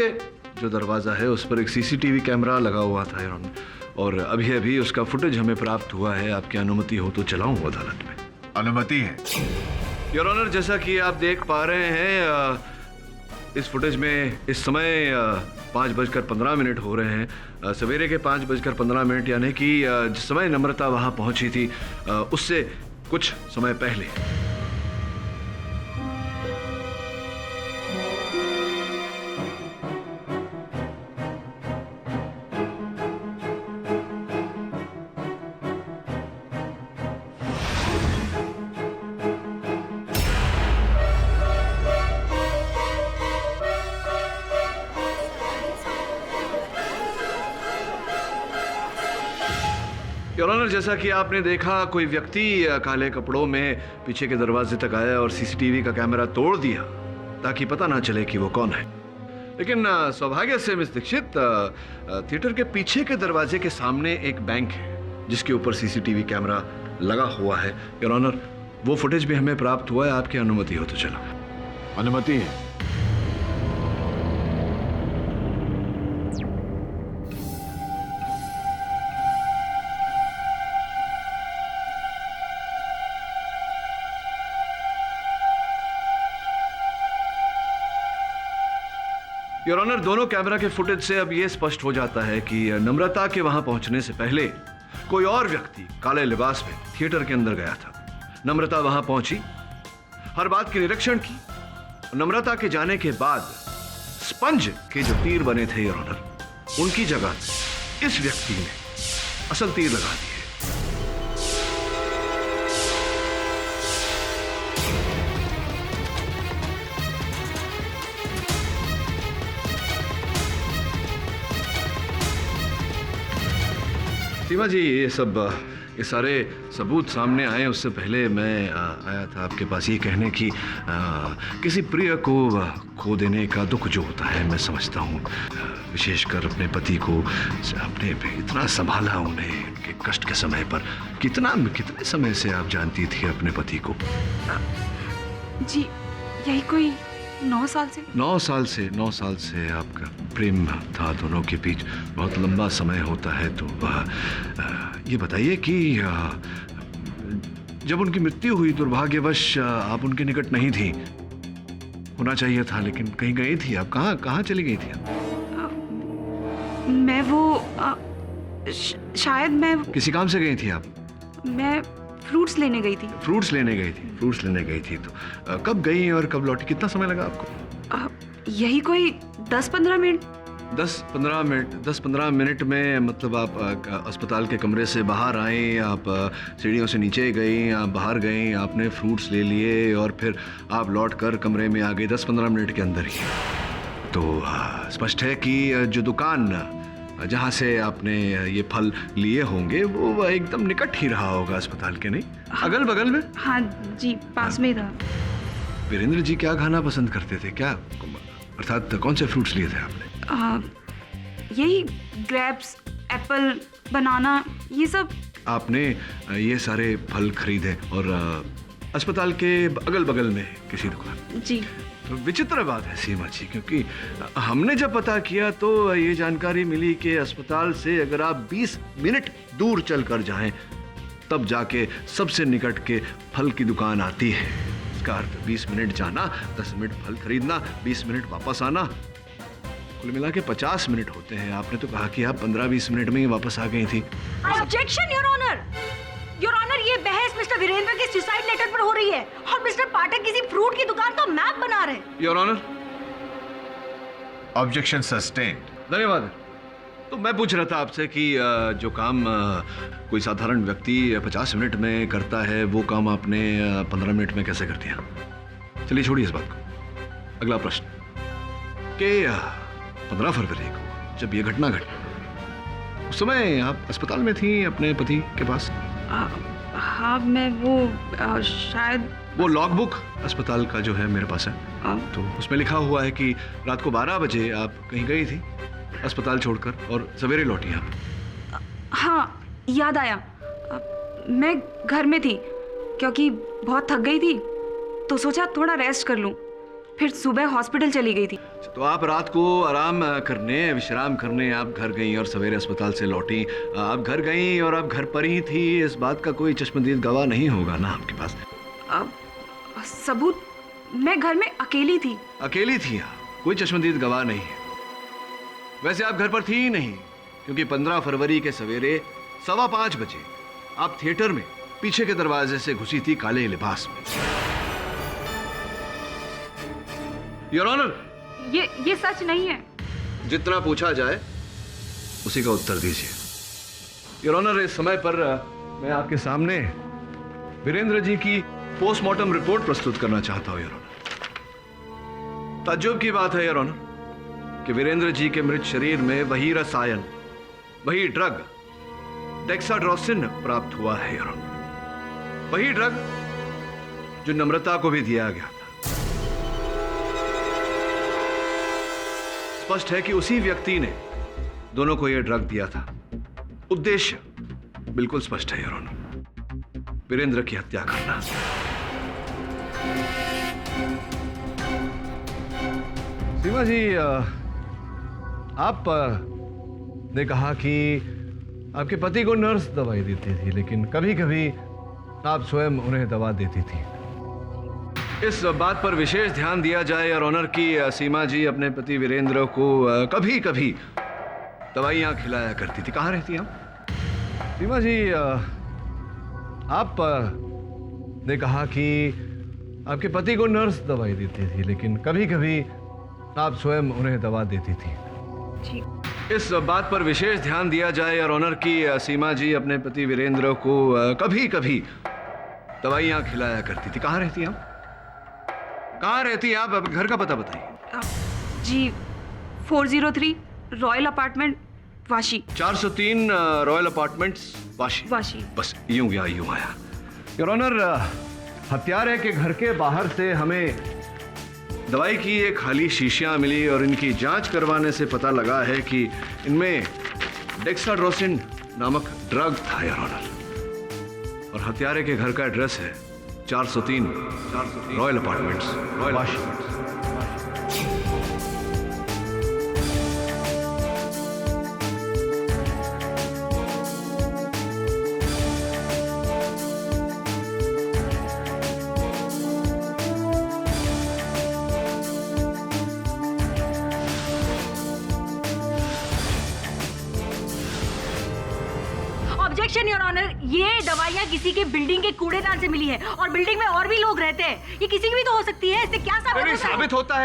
S3: जो दरवाजा है उस पर एक सीसीटीवी कैमरा लगा हुआ था योर ऑनर, और अभी अभी उसका फुटेज हमें प्राप्त हुआ है। आपकी अनुमति हो तो चलाऊं अदालत में?
S7: अनुमति है।
S3: योर ऑनर, जैसा कि आप देख पा रहे हैं, इस फुटेज में इस समय 5:15 हो रहे हैं। सवेरे के 5:15, यानी कि जिस समय नम्रता वहां पहुंची थी उससे कुछ समय पहले। योर ऑनर, जैसा कि आपने देखा, कोई व्यक्ति काले कपड़ों में पीछे के दरवाजे तक आया और सीसीटीवी का कैमरा तोड़ दिया ताकि पता ना चले कि वो कौन है। लेकिन सौभाग्य से मिस दीक्षित, थिएटर के पीछे के दरवाजे के सामने एक बैंक है जिसके ऊपर सीसीटीवी कैमरा लगा हुआ है। योर ऑनर, वो फुटेज भी हमें प्राप्त हुआ है। आपकी अनुमति हो तो चलो।
S7: अनुमति है।
S3: योर ऑनर, दोनों कैमरा के फुटेज से अब यह स्पष्ट हो जाता है कि नम्रता के वहां पहुंचने से पहले कोई और व्यक्ति काले लिबास में थिएटर के अंदर गया था। नम्रता वहां पहुंची, हर बात की निरीक्षण की। नम्रता के जाने के बाद स्पंज के जो तीर बने थे योर ऑनर, उनकी जगह इस व्यक्ति ने असल तीर लगा दिए। सीमा जी, ये सारे सबूत सामने आए उससे पहले मैं आया था आपके पास ये कहने की किसी प्रिय को खो देने का दुख जो होता है मैं समझता हूँ, विशेषकर अपने पति को आपने इतना संभाला, उन्हें उनके कष्ट के समय पर। कितने समय से आप जानती थी अपने पति को?
S6: जी यही कोई 9 साल से।
S3: 9 साल से आपका प्रेम था दोनों के बीच, बहुत लंबा समय होता है। तो ये बताइए कि जब उनकी मृत्यु हुई दुर्भाग्यवश आप उनके निकट नहीं थी, होना चाहिए था, लेकिन कहीं गई थी आप? कहाँ चली गई थी आप?
S6: मैं शायद मैं
S3: किसी काम से गई थी आप?
S6: मैं फ्रूट्स लेने गई थी।
S3: फ्रूट्स लेने गई थी। तो कब गई और कब लौटी? कितना समय लगा आपको?
S6: यही कोई 10-15 मिनट।
S3: 10-15 मिनट में मतलब आप अस्पताल के कमरे से बाहर आई, आप सीढ़ियों से नीचे गई, आप बाहर गई, आपने फ्रूट्स ले लिए और फिर आप लौट कर कमरे में आ गई 10-15 मिनट के अंदर ही। तो स्पष्ट है कि जो दुकान जहाँ से आपने ये फल लिए होंगे वो एकदम निकट ही रहा होगा अस्पताल के, नहीं?
S6: हाँ,
S3: अगल बगल में?
S6: हाँ जी, पास में ही था।
S3: वीरेंद्र जी क्या खाना पसंद करते थे? क्या अर्थात कौन से फ्रूट्स लिए थे आपने?
S6: यही ग्रेप्स, एप्पल, बनाना, ये सब।
S3: आपने ये सारे फल खरीदे और अस्पताल के अगल बगल में किसी दुकान?
S6: जी।
S3: तो विचित्र बात है सीमा जी, क्योंकि हमने जब पता किया तो ये जानकारी मिली कि अस्पताल से अगर आप 20 मिनट दूर चल कर जाएं तब जाके सबसे निकट के फल की दुकान आती है। इसका अर्थ 20 मिनट जाना, 10 मिनट फल खरीदना, 20 मिनट वापस आना, कुल मिला के 50 मिनट होते हैं। आपने तो कहा कि आप 15-20 मिनट में ही वापस आ गई थी।
S1: Objection your honour! Your honour, ये बहस मिस्टर वीरेंद्र के सुसाइड लेटर पर हो रही है और मिस्टर पाठक किसी फ्रूट की दुकान का मैप बना रहे हैं।
S3: Your honour,
S7: objection sustained.
S3: धन्यवाद। तो मैं पूछ रहा था आपसे कि जो काम कोई साधारण व्यक्ति 50 मिनट में करता है वो काम आपने 15 मिनट में कैसे कर दिया? चलिए छोड़िए इस बात को। अगला प्रश्न कि 15 फरवरी को जब ये घटना घटी उस समय आप अस्पताल में थी अपने पति के पास?
S6: हाँ, मैं वो शायद
S3: वो लॉगबुक अस्पताल का जो है मेरे पास है, तो उसमें लिखा हुआ है कि रात को 12 बजे आप कहीं गई थी अस्पताल छोड़कर और सवेरे लौटी आप।
S6: हाँ, याद आया। मैं घर में थी क्योंकि बहुत थक गई थी, तो सोचा थोड़ा रेस्ट कर लूं, फिर सुबह हॉस्पिटल चली गई थी।
S3: तो आप रात को आराम करने, विश्राम करने आप घर गई और सवेरे अस्पताल से लौटी। आप घर गई और आप घर पर ही थी, इस बात का कोई चश्मदीद गवाह नहीं होगा ना आपके पास?
S6: सबूत, मैं घर में अकेली थी।
S3: अकेली थी आप, कोई चश्मदीद गवाह नहीं है। वैसे आप घर पर थी ही नहीं, क्योंकि 15 फरवरी के सवेरे 5:15 बजे आप थिएटर में पीछे के दरवाजे से घुसी थी काले लिबास में। योर ऑनर,
S6: ये सच नहीं है।
S3: जितना पूछा जाए उसी का उत्तर दीजिए। योर ऑनर, इस समय पर मैं आपके सामने वीरेंद्र जी की पोस्टमार्टम रिपोर्ट प्रस्तुत करना चाहता हूं योर ऑनर। ताज्जुब की बात है योर ऑनर कि वीरेंद्र जी के मृत शरीर में वही रसायन, वही ड्रग डेक्साड्रोसिन प्राप्त हुआ है योर ऑनर। वही ड्रग जो नम्रता को भी दिया गया था। स्पष्ट है कि उसी व्यक्ति ने दोनों को यह ड्रग दिया था। उद्देश्य बिल्कुल स्पष्ट है योर ऑनर, वीरेंद्र की हत्या करना। सीमा जी, आप ने कहा कि आपके पति को नर्स दवाई देती थी, लेकिन कभी कभी आप स्वयं उन्हें दवा देती थी। इस बात पर विशेष ध्यान दिया जाए योर ऑनर की सीमा जी अपने पति वीरेंद्र को कभी कभी दवाइयाँ खिलाया करती थी। कहाँ रहती हैं आप? सीमा जी, आप ने कहा कि आपके पति को नर्स दवाई देती थी, लेकिन कभी कभी आप स्वयं उन्हें दवा देती थी।
S1: जी।
S3: इस बात पर विशेष ध्यान दिया जाए योर ऑनर की सीमा जी अपने पति वीरेंद्र को कभी कभी दवाइयाँ खिलाया करती थी। कहाँ रहती हैं आप? कहाँ रहती हैं आप? घर का पता बताइए।
S6: जी 403 royal apartment Vashi.
S3: 403 royal apartments Vashi.
S6: Vashi.
S3: बस यूं गया यूं आया। योर ऑनर, हत्यारे के घर के बाहर से हमें दवाई की ये खाली शीशियां मिली और इनकी जांच करवाने से पता लगा है कि इनमें डेक्साड्रोसिन नामक ड्रग था योर ऑनर। और हत्यारे के घर का एड्रेस है 403 royal apartments Vashi.
S1: Objection your honour, ये दवाइयाँ किसी के बिल्डिंग के कूड़ेदान से मिली है और बिल्डिंग में और भी लोग रहते हैं। ये किसी की भी तो हो सकती है। इससे क्या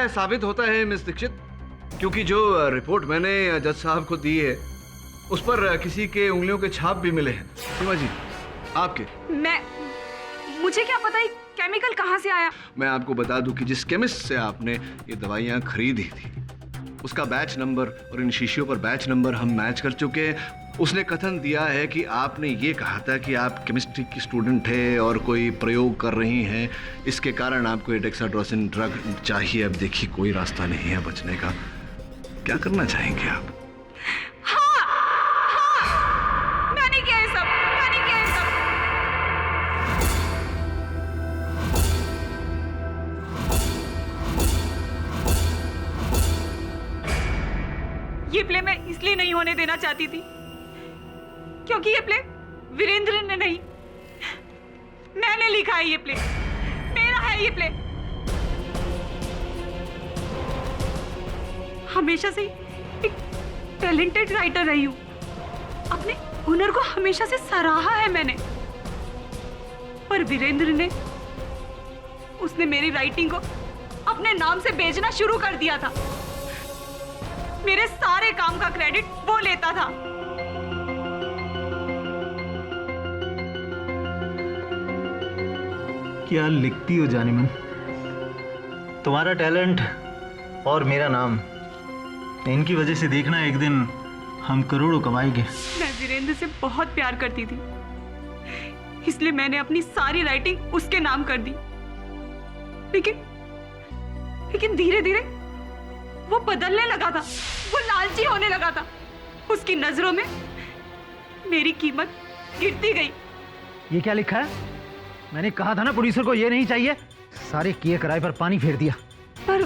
S3: साबित होता है मिस दीक्षित, क्योंकि जो रिपोर्ट मैंने जज साहब को दी है उस पर किसी के उंगलियों के छाप भी मिले हैं। सीमा जी, आपके?
S6: मुझे क्या पता है केमिकल कहाँ से आया?
S3: मैं आपको बता दूं कि जिस केमिस्ट से आपने ये दवाइयाँ खरीदी थी उसका बैच नंबर और इन शीशियों पर बैच नंबर हम मैच कर चुके हैं। उसने कथन दिया है कि आपने ये कहा था कि आप केमिस्ट्री की स्टूडेंट है और कोई प्रयोग कर रही हैं, इसके कारण आपको ये डेक्साड्रोसिन ड्रग चाहिए। अब देखिए कोई रास्ता नहीं है बचने का, क्या करना चाहेंगे आप?
S6: मैंने किया ये सब, ये प्ले मैं इसलिए नहीं होने देना चाहती थी क्योंकि ये प्ले वीरेंद्र ने नहीं, मैंने लिखा है। ये प्ले मेरा है। ये प्ले हमेशा से एक टैलेंटेड राइटर रही हूं। अपने हुनर को हमेशा से सराहा है मैंने, पर वीरेंद्र ने उसने मेरी राइटिंग को अपने नाम से बेचना शुरू कर दिया था। मेरे सारे काम का क्रेडिट वो लेता था।
S12: क्या लिखती हो जानी मन? तुम्हारा टैलेंट और मेरा नाम, इनकी वजह से देखना एक दिन हम करोड़ों कमाएंगे।
S6: मैं वीरेंद्र से बहुत प्यार करती थी, इसलिए मैंने अपनी सारी राइटिंग उसके नाम कर दी। लेकिन धीरे धीरे वो बदलने लगा था, वो लालची होने लगा था। उसकी नजरों में मेरी कीमत गिरती गई।
S12: ये क्या लिखा है? मैंने कहा था ना प्रोड्यूसर को ये नहीं चाहिए। सारे किए कराए पर पानी फेर दिया।
S6: पर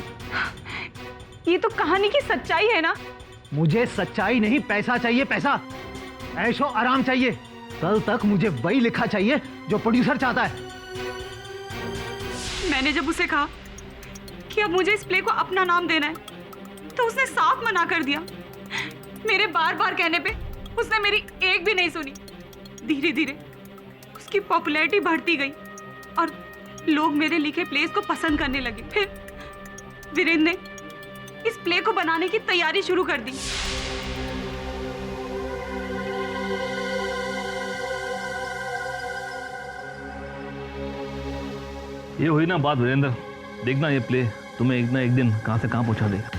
S6: ये तो कहानी की सच्चाई है ना।
S12: मुझे सच्चाई नहीं, पैसा चाहिए, पैसा। ऐशो आराम चाहिए। कल तक मुझे वही लिखा चाहिए जो प्रोड्यूसर चाहता है।
S6: मैंने जब उसे कहा कि अब मुझे इस प्ले को अपना नाम देना है तो उसने साफ मना कर दिया। मेरे बार बार कहने पे उसने मेरी एक भी नहीं सुनी। धीरे धीरे उसकी पॉपुलैरिटी बढ़ती गई और लोग मेरे लिखे प्लेस को पसंद करने लगे। फिर वीरेंद्र ने इस प्ले को बनाने की तैयारी शुरू कर दी।
S13: ये हुई ना बात वीरेंद्र, देखना ये प्ले तुम्हें एक ना एक दिन कहां से कहां पहुंचा देगा।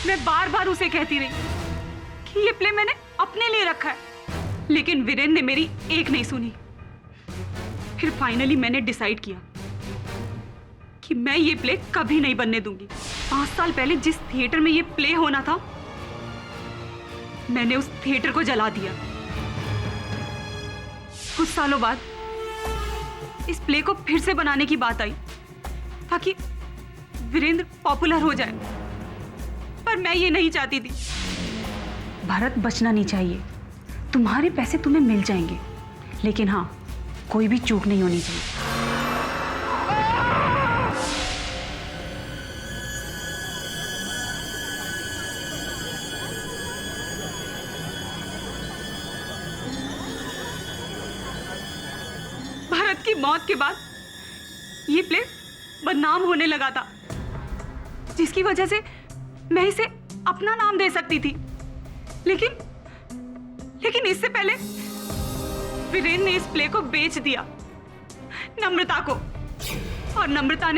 S6: मैं बार बार उसे कहती रही कि ये प्ले मैंने अपने लिए रखा है, लेकिन वीरेंद्र ने मेरी एक नहीं सुनी। फिर फाइनली मैंने डिसाइड किया कि मैं ये प्ले कभी नहीं बनने दूंगी। 5 साल पहले जिस थिएटर में ये प्ले होना था, मैंने उस थिएटर को जला दिया। कुछ सालों बाद इस प्ले को फिर से बनाने की बात आई ताकि वीरेंद्र पॉपुलर हो जाए, पर मैं ये नहीं चाहती थी। भरत बचना नहीं चाहिए। तुम्हारे पैसे तुम्हें मिल जाएंगे, लेकिन हाँ, कोई भी चूक नहीं होनी चाहिए। नफरत की मौत के बाद ये प्ले बदनाम होने लगा था, जिसकी वजह से मैं इसे अपना नाम दे सकती थी। लेकिन इससे पहले वीरेंद्र ने इस प्ले को बेच दिया नम्रता को, और नम्रता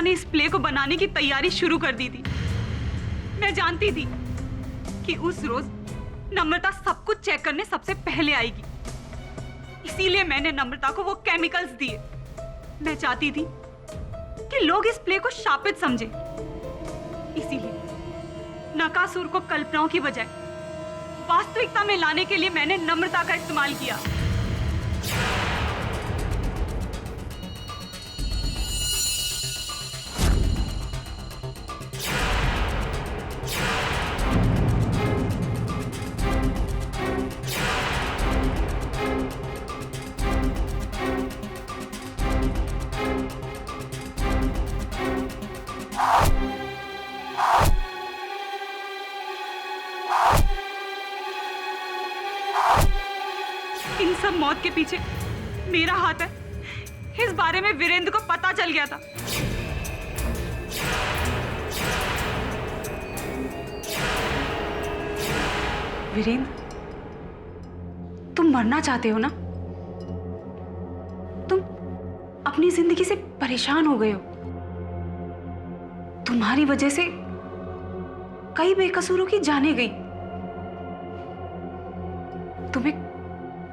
S6: ने इस प्ले को बनाने की तैयारी शुरू कर दी थी। मैं जानती थी कि उस रोज नम्रता सब कुछ चेक करने सबसे पहले आएगी, इसीलिए मैंने नम्रता को वो केमिकल्स दिए। मैं चाहती थी कि लोग इस प्ले को शापित समझे, इसीलिए नकासुर को कल्पनाओं की बजाय वास्तविकता में लाने के लिए मैंने नम्रता का इस्तेमाल किया। इन सब मौत के पीछे मेरा हाथ है, इस बारे में वीरेंद्र को पता चल गया था। वीरेंद्र, तुम मरना चाहते हो ना? तुम अपनी जिंदगी से परेशान हो गए हो। तुम्हारी वजह से कई बेकसूरों की जानें गई। तुम्हें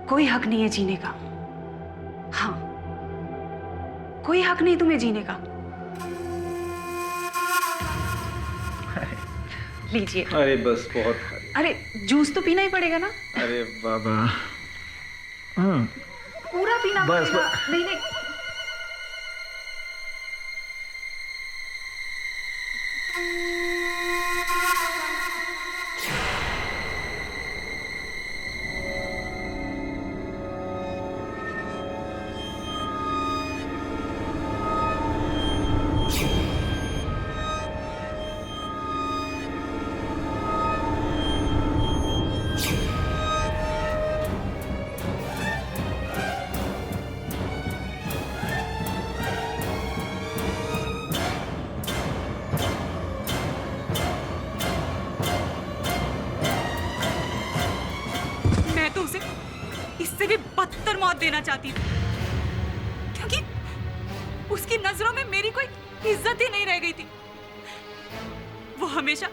S6: कोई हक नहीं है जीने का। हाँ, कोई हक नहीं तुम्हें जीने का। लीजिए।
S12: अरे बस बहुत।
S6: अरे जूस तो पीना ही पड़ेगा ना?
S12: अरे बाबा,
S6: पूरा पीना
S12: बस,
S6: पड़ेगा।
S12: बस।
S6: नहीं। इससे भी बदतर मौत देना चाहती थी, क्योंकि उसकी नजरों में मेरी कोई इज्जत ही नहीं रह गई थी। वो हमेशा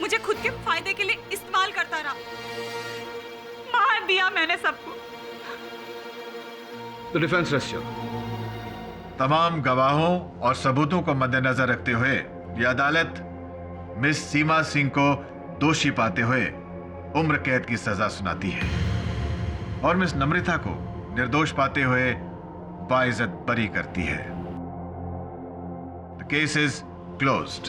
S6: मुझे खुद के फायदे के लिए इस्तेमाल करता रहा। मार दिया मैंने सबको।
S3: तो डिफेंस रेस्ट्यो
S7: तमाम गवाहों और सबूतों को मद्देनजर रखते हुए यह अदालत मिस सीमा सिंह को दोषी पाते हुए उम्र कैद की सजा सुनाती है और मिस नम्रता को निर्दोष पाते हुए बाइज्जत बरी करती है। The case is closed.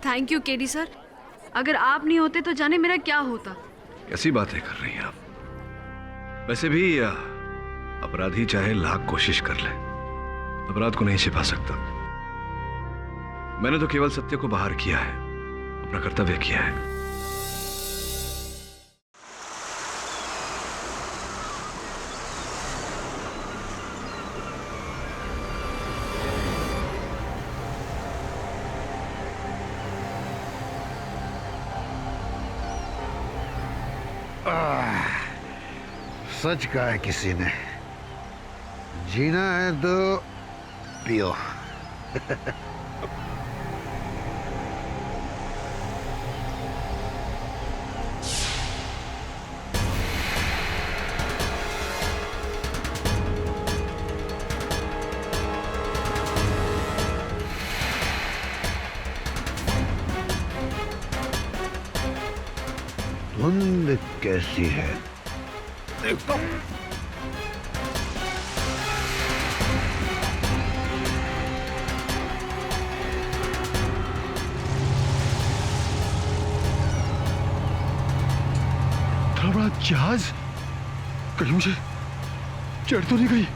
S2: Thank you KD sir, अगर आप नहीं होते तो जाने मेरा क्या होता।
S3: कैसी बातें कर रही हैं आप? वैसे भी अपराधी चाहे लाख कोशिश कर ले, अपराध को नहीं छिपा सकता। मैंने तो केवल सत्य को बाहर किया है, अपना कर्तव्य किया है।
S14: सच कहा है किसी ने, जीना है तो पियो। धुंध कैसी है देखो।
S10: इतना बड़ा जहाज, कहीं मुझे चढ़ तो नहीं गई?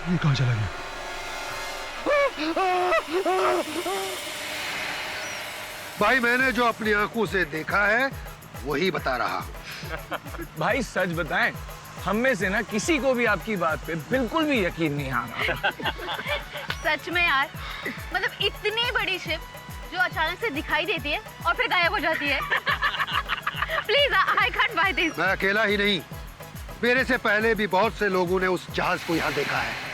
S14: ये कहाँ चला गया? भाई मैंने जो अपनी आंखों से देखा है वही बता रहा।
S15: भाई सच बताएं, हम में से ना किसी को भी आपकी बात पे बिल्कुल भी यकीन नहीं आ रहा।
S2: सच में यार, मतलब इतनी बड़ी शिप जो अचानक से दिखाई देती है और फिर गायब हो जाती है। Please I can't by this.
S14: मैं अकेला ही नहीं, मेरे से पहले भी बहुत से लोगों ने उस जहाज को यहाँ देखा है।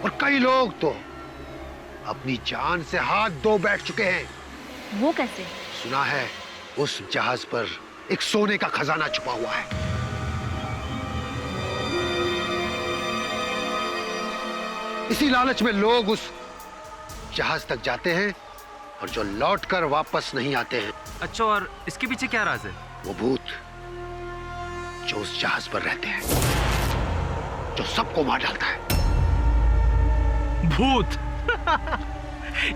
S14: और कई लोग तो अपनी जान से हाथ धो बैठ चुके हैं।
S2: वो कैसे?
S14: सुना है उस जहाज पर एक सोने का खजाना छुपा हुआ है। इसी लालच में लोग उस जहाज तक जाते हैं और जो लौटकर वापस नहीं आते हैं।
S5: अच्छा, और इसके पीछे क्या राज है?
S14: वो भूत जो उस जहाज पर रहते हैं, जो सबको मार डालता है।
S5: भूत?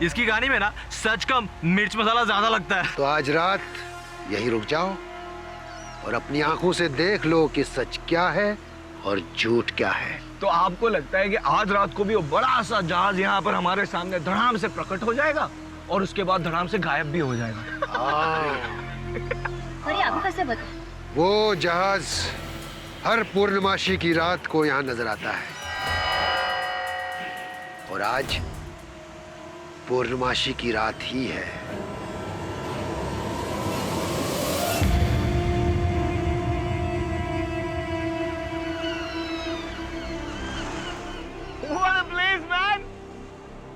S5: इसकी कहानी में ना सच का मिर्च मसाला ज्यादा लगता है।
S14: तो आज रात यहीं रुक जाओ और अपनी आंखों से देख लो कि सच क्या है और झूठ क्या है।
S15: तो आपको लगता है कि आज रात को भी वो बड़ा सा जहाज यहाँ पर हमारे सामने धड़ाम से प्रकट हो जाएगा और उसके बाद धड़ाम से गायब भी हो जाएगा?
S2: अरे आपको कैसे पता?
S14: वो जहाज हर पूर्णमासी की रात को यहाँ नजर आता है और आज पूर्णमासी की रात ही है।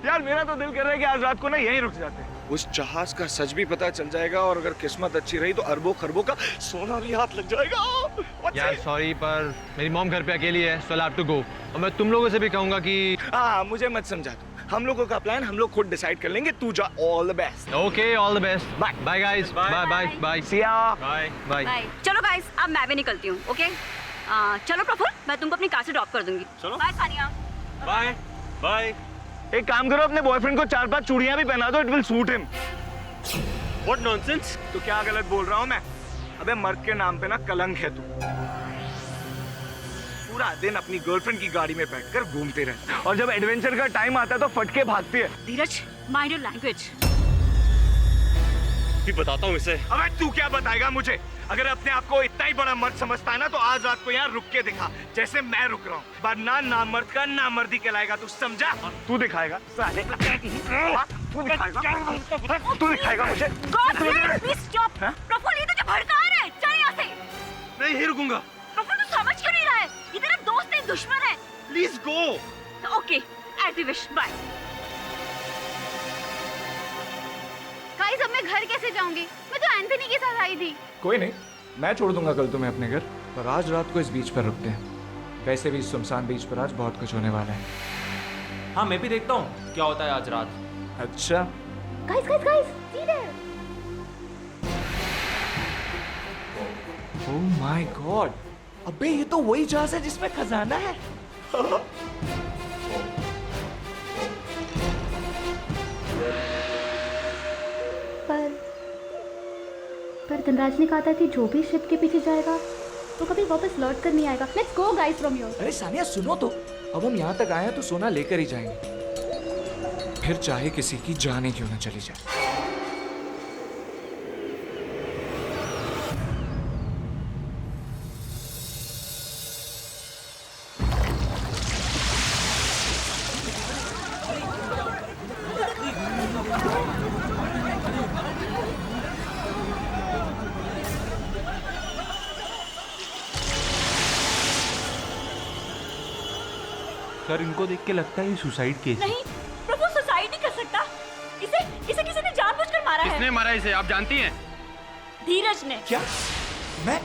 S15: यार मेरा तो दिल कर रहा है कि आज रात को ना यहीं रुक जाते हैं।
S16: उस जहाज का सच भी पता चल जाएगा और अगर किस्मत अच्छी रही तो अरबों खरबों का सोना भी हाथ लग जाएगा।
S5: यार सॉरी, पर मेरी मॉम घर पे अकेली है, so I'll have to go। और मैं तुम लोगों से भी कहूंगा कि
S16: हाँ, मुझे मत समझा तू। हम लोगों का प्लान हम लोग खुद डिसाइड कर लेंगे। तू जा, all the best.
S5: Okay, all the best. Bye bye guys, bye bye bye,
S16: see ya
S5: bye bye.
S1: चलो गाइस, अब मैं भी निकलती हूँ। ओके चलो प्रफुल्ल, मैं तुमको अपनी कार से ड्रॉप कर दूंगी।
S16: चलो
S1: बाय सानिया।
S16: Bye bye.
S15: एक काम करो, अपने बॉयफ्रेंड को 4-5 चूड़ियां भी पहना दो, it will suit him.
S16: What nonsense?
S15: तो क्या गलत बोल रहा हूँ मैं? अबे मर्द के नाम पे ना कलंक है तू। पूरा दिन अपनी गर्लफ्रेंड की गाड़ी में बैठकर घूमते रहते और जब एडवेंचर का टाइम आता है तो फटके भागती है।
S1: धीरज, माइंड योर लैंग्वेज।
S16: बताता हूँ इसे।
S15: अबे तू क्या बताएगा मुझे? अगर अपने आप को इतना ही बड़ा मर्द समझता है ना तो आज रात को यहाँ रुक के दिखा, जैसे मैं रुक रहा हूँ। वरना नामर्द का नामर्दी कहलाएगा, तू समझा? तू दिखाएगा साले। तू दिखाएगा मुझे।
S1: Please stop. प्रफुल्ल, ये तुझे भड़का रहा है। चल यहाँ से।
S16: मैं यहीं रुकूंगा।
S1: प्रफुल्ल, तू समझ क्यों नहीं रहा है? ये तेरा दोस्त नहीं, दुश्मन है।
S16: Please go.
S1: Okay, as you wish. Bye.
S2: Guys, अब मैं घर कैसे जाऊंगी? मैं तो एंथनी के साथ आई थी।
S11: कोई नहीं, मैं छोड़ दूंगा कल तुम्हें अपने घर, पर आज रात को इस बीच पर रुकते हैं। वैसे भी इस सुनसान बीच पर आज बहुत कुछ होने वाला है।
S17: हाँ, मैं भी देखता हूँ क्या होता है आज रात।
S11: अच्छा
S2: guys guys guys, see there.
S11: Oh my God, अबे ये तो वही जहाज है जिसमें खजाना है।
S2: पर धनराज ने कहा था कि जो भी शिप के पीछे जाएगा तो कभी वापस लौट कर नहीं आएगा। Let's go guys from here.
S11: अरे सानिया सुनो तो, अब हम यहाँ तक आए हैं तो सोना लेकर ही जाएंगे, फिर चाहे किसी की जान ही क्यों ना चली जाए।
S17: सर, इनको देख के लगता है ये सुसाइड केस।
S1: नहीं प्रभु, सुसाइड नहीं कर सकता। इसे इसे किसी ने जानबूझकर मारा है।
S5: किसने मारा इसे, आप जानती हैं?
S1: धीरज ने।
S11: क्या? मैं?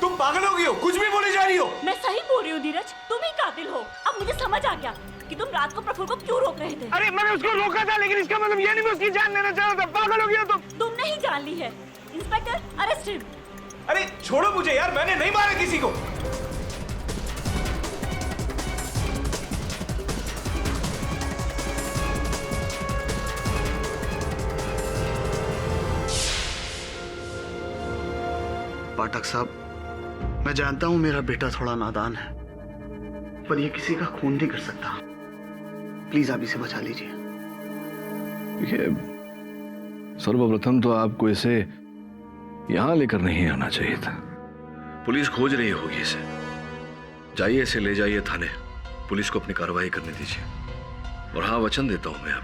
S11: तुम पागल हो गई हो, कुछ भी बोली जा रही हो।
S1: मैं सही बोल रही हूँ धीरज, तुम ही कातिल हो। अब मुझे समझ आ गया कि तुम रात को प्रफुल्ल को क्यों रोक रहे थे।
S15: अरे मैंने उसको रोका था, लेकिन इसका मतलब ये नहीं मैं उसकी जान लेना चाह रहा था। पागल हो गया
S1: तुमने ही जान ली है। Inspector, arrest him.
S11: अरे छोड़ो मुझे यार, मैंने नहीं मारा किसी को।
S4: पाठक साहब, मैं जानता हूं मेरा बेटा थोड़ा नादान है, पर ये किसी का खून नहीं कर सकता। प्लीज आप इसे बचा लीजिए।
S3: देखिए, सर्वप्रथम तो आपको इसे यहां लेकर नहीं आना चाहिए था। पुलिस खोज रही होगी इसे। जाइए, इसे ले जाइए थाने, पुलिस को अपनी कार्रवाई करने दीजिए। और हाँ, वचन देता हूं मैं, अब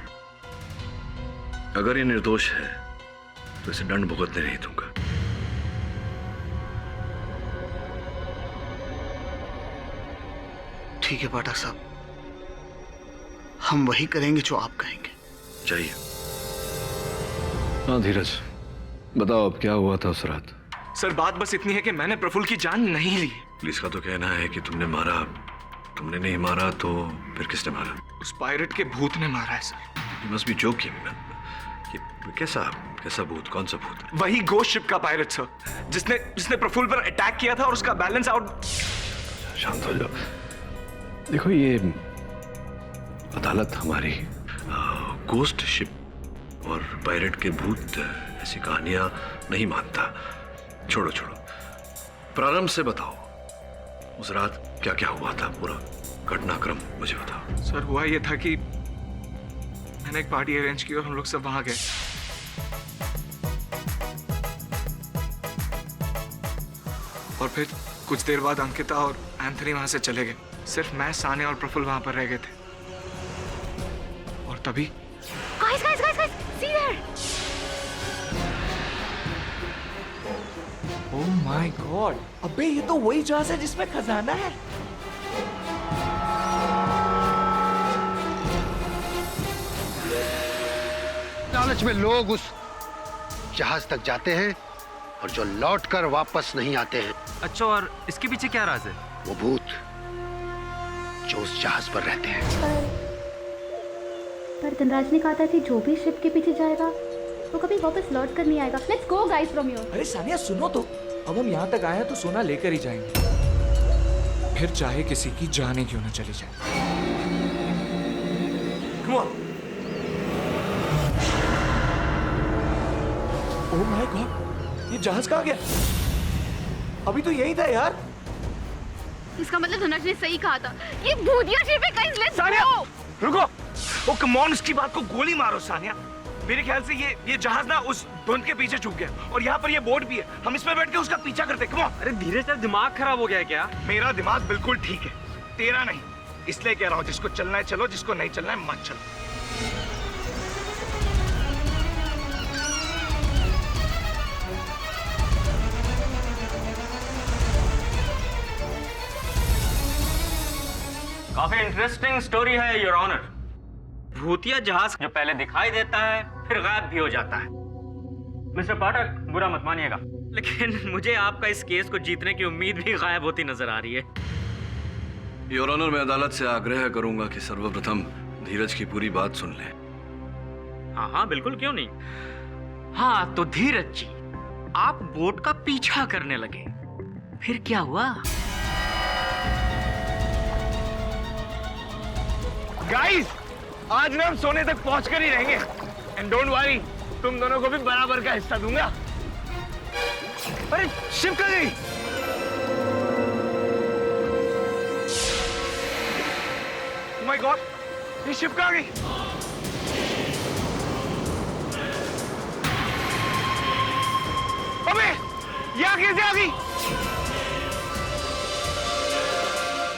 S3: अगर ये निर्दोष है तो इसे दंड भुगतने नहीं दूंगा।
S4: ठीक है पाठक साहब, हम वही करेंगे जो आप कहेंगे।
S3: चाहिए। हाँ धीरज, बताओ अब क्या हुआ था उस रात?
S15: सर, बात बस इतनी है कि मैंने प्रफुल्ल की जान नहीं ली।
S3: पुलिस का तो कहना है कि तुमने मारा। तुमने नहीं मारा तो फिर किसने मारा?
S15: उस पायरेट के भूत ने मारा है sir.
S3: You must be joking. ये कैसा भूत? कौन सा भूत?
S15: वही घोस्ट शिप का पायरेट सर, जिसने प्रफुल्ल पर अटैक किया था और उसका बैलेंस आउट।
S3: शांत हो जाओ। देखो, ये अदालत हमारी घोस्ट शिप और पायरेट के भूत ऐसी कहानियां नहीं मानता। छोड़ो, प्रारंभ से बताओ, उस रात क्या क्या हुआ था? पूरा घटनाक्रम मुझे बताओ।
S15: सर, हुआ ये था कि मैंने एक पार्टी अरेंज की और हम लोग सब वहां गए। और फिर कुछ देर बाद अंकिता और एंथनी वहां से चले गए। सिर्फ मैं, सानिया और प्रफुल्ल वहां पर रह गए थे। और तभी
S2: Guys, see there!
S17: Oh my God, अबे ये तो वही जहाज है जिसमें खजाना है।
S14: लालच में लोग उस जहाज तक जाते हैं और जो लौटकर वापस नहीं आते हैं।
S18: अच्छा, और इसके पीछे क्या राज है?
S14: वो भूत जो उस जहाज पर रहते हैं।
S19: पर धनराज ने कहा था कि जो भी शिप के पीछे जाएगा वो कभी वापस लौट कर नहीं आएगा। Let's go guys from here.
S17: अरे सानिया, सुनो तो, अब हम यहाँ तक आए हैं तो सोना लेकर ही जाएंगे, फिर चाहे किसी की जान ही क्यों ना चली जाए। Come on. Oh my God, ये जहाज कहाँ गया? अभी तो यही था यार।
S2: इसका मतलब धनराज ने सही कहा था, ये भूतिया शिप है गाइस। Let's go.
S15: रुको, ओ कम ऑन, उसकी बात को गोली मारो सानिया। मेरे ख्याल से ये जहाज ना उस धुंध के पीछे छुप गया और यहाँ पर ये बोट भी है। हम इसमें बैठ के उसका पीछा करते। Come on.
S18: अरे धीरे से, दिमाग खराब हो गया क्या?
S15: मेरा दिमाग बिल्कुल ठीक है, तेरा नहीं। इसलिए कह रहा हूँ, जिसको चलना है चलो, जिसको नहीं चलना है मत चलो।
S18: काफी इंटरेस्टिंग स्टोरी है योर ऑनर। भूतिया जहाज जो पहले दिखाई देता है फिर गायब भी हो जाता है। मिस्टर पाठक, बुरा मत मानिएगा, लेकिन मुझे आपका इस केस को जीतने की उम्मीद भी गायब होती नजर आ रही है।
S3: योर ऑनर, मैं अदालत से आग्रह करूंगा कि सर्वप्रथम धीरज की पूरी बात सुन लें।
S18: हाँ, बिल्कुल, क्यों नहीं। हाँ तो धीरज जी, आप बोट का पीछा करने लगे, फिर क्या हुआ?
S15: गाइस, आज ना हम सोने तक पहुंचकर ही रहेंगे। एंड डोंट वरी, तुम दोनों को भी बराबर का हिस्सा दूंगा। अरे शिप कहाँ गई? ओह माय गॉड, ये शिप कहाँ गई? अबे, यहाँ कैसे आ गई?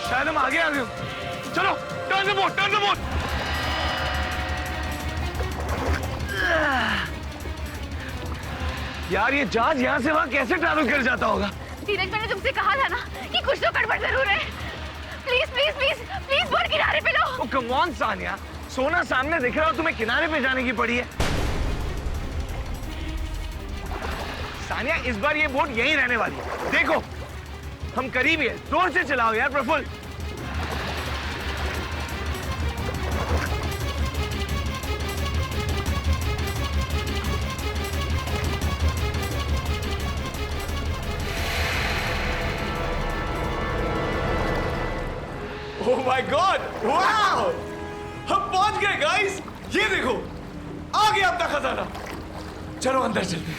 S15: शायद हम आगे आ गए। चलो, turn the boat, turn the boat. यार, ये जहाज यहाँ से वहाँ कैसे ट्रैवल कर जाता होगा?
S2: धीरज, मैंने तुमसे कहा था ना कि कुछ तो गड़बड़ जरूर है। Please please please please boat किनारे पे लो।
S15: ओ कम ऑन सानिया, सोना सामने दिख रहा हो, तुम्हें किनारे पे जाने की पड़ी है। सानिया, इस बार ये बोट यहीं रहने वाली है। देखो, हम करीब ही है। जोर से चलाओ यार Praful.
S16: Oh my God, wow, हम पहुंच गए गाइस। ये देखो, आ गया अपना खजाना। चलो अंदर चलते।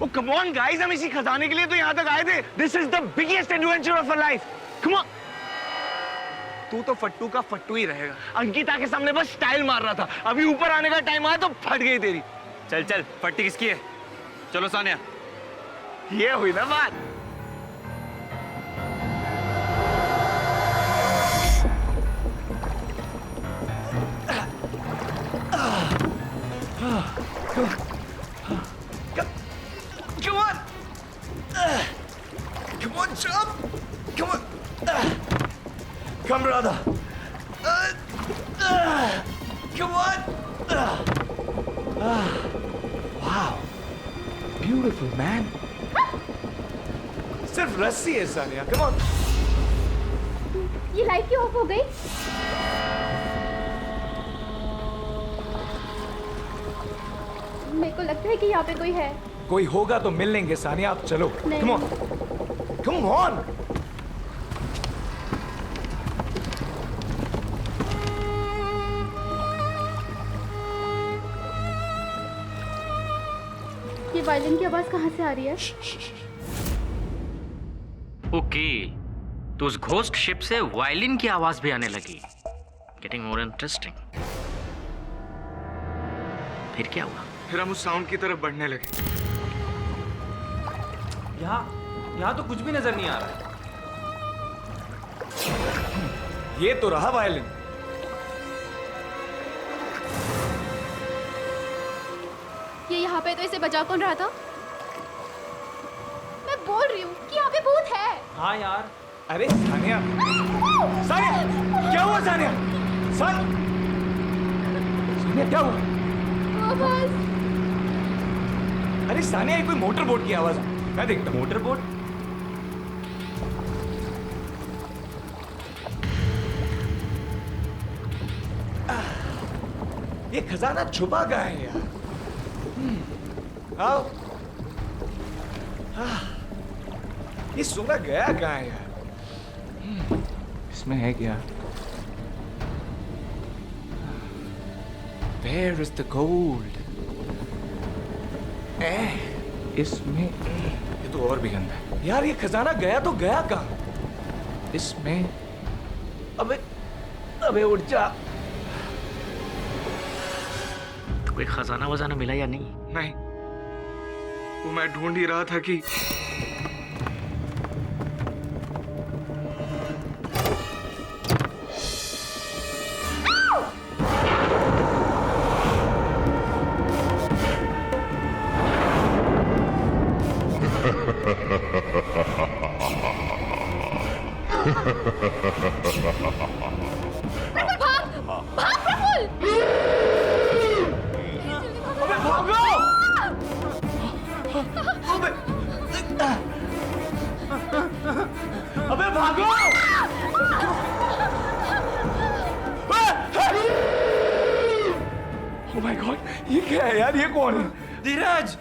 S16: ओ
S15: Oh, come on, guys, हम इसी खजाने के लिए तो यहाँ तक आए थे. This is the biggest adventure of our life. Come on. तू तो फट्टू का फट्टू ही रहेगा. अंकिता के सामने बस स्टाइल मार रहा था. अभी ऊपर आने का टाइम आया तो फट गई तेरी.
S18: चल चल, फट्टी किसकी है? चलो सानिया.
S15: ये हुई ना बात.
S16: Come on! Come on, jump! Come on! Come, brother! Come on!
S17: Wow! Beautiful, man! सिर्फ रस्सी है सानिया. Come on!
S19: ये लाइट क्यों ऑफ हो गई? मेरे को लगता है कि यहाँ पे कोई है.
S17: कोई होगा तो मिल लेंगे सानिया. आप चलो.
S19: नहीं.
S17: Come on! Come on!
S19: ये वायलिन की आवाज कहाँ से आ रही है?
S18: ओके, तो उस घोस्ट शिप से वायलिन की आवाज भी आने लगी. Getting more interesting. फिर क्या हुआ?
S17: फिर हम उस साउंड की तरफ बढ़ने लगे.
S11: यहाँ तो कुछ भी नजर नहीं आ रहा है.
S17: ये तो रहा वायलिन.
S19: ये यहाँ पे तो इसे बचा कौन रहा था? मैं बोल रही हूँ कि यहाँ पे भूत है.
S11: हाँ यार.
S17: अरे सानिया. सानिया, क्या हुआ सानिया? सानिया क्या हुआ?
S19: आवाज.
S17: अरे सानिया, ये कोई मोटर बोट की आवाज है. मैं देखता हूँ.
S11: Motor boat?
S17: ये खजाना छुपा कहाँ है यार? आओ. ये सोना गया कहाँ है यार? इसमें है क्या? Where is the gold? इसमें ये तो और भी गंदा है यार. ये खजाना गया तो गया कहाँ? इसमें अबे उठ जा.
S18: तो कोई खजाना वजाना मिला या नहीं?
S17: नहीं, वो मैं ढूंढ ही रहा था कि
S16: अबे भागो!
S17: Oh my God, ये क्या है यार? ये कौन है?
S16: धीरज!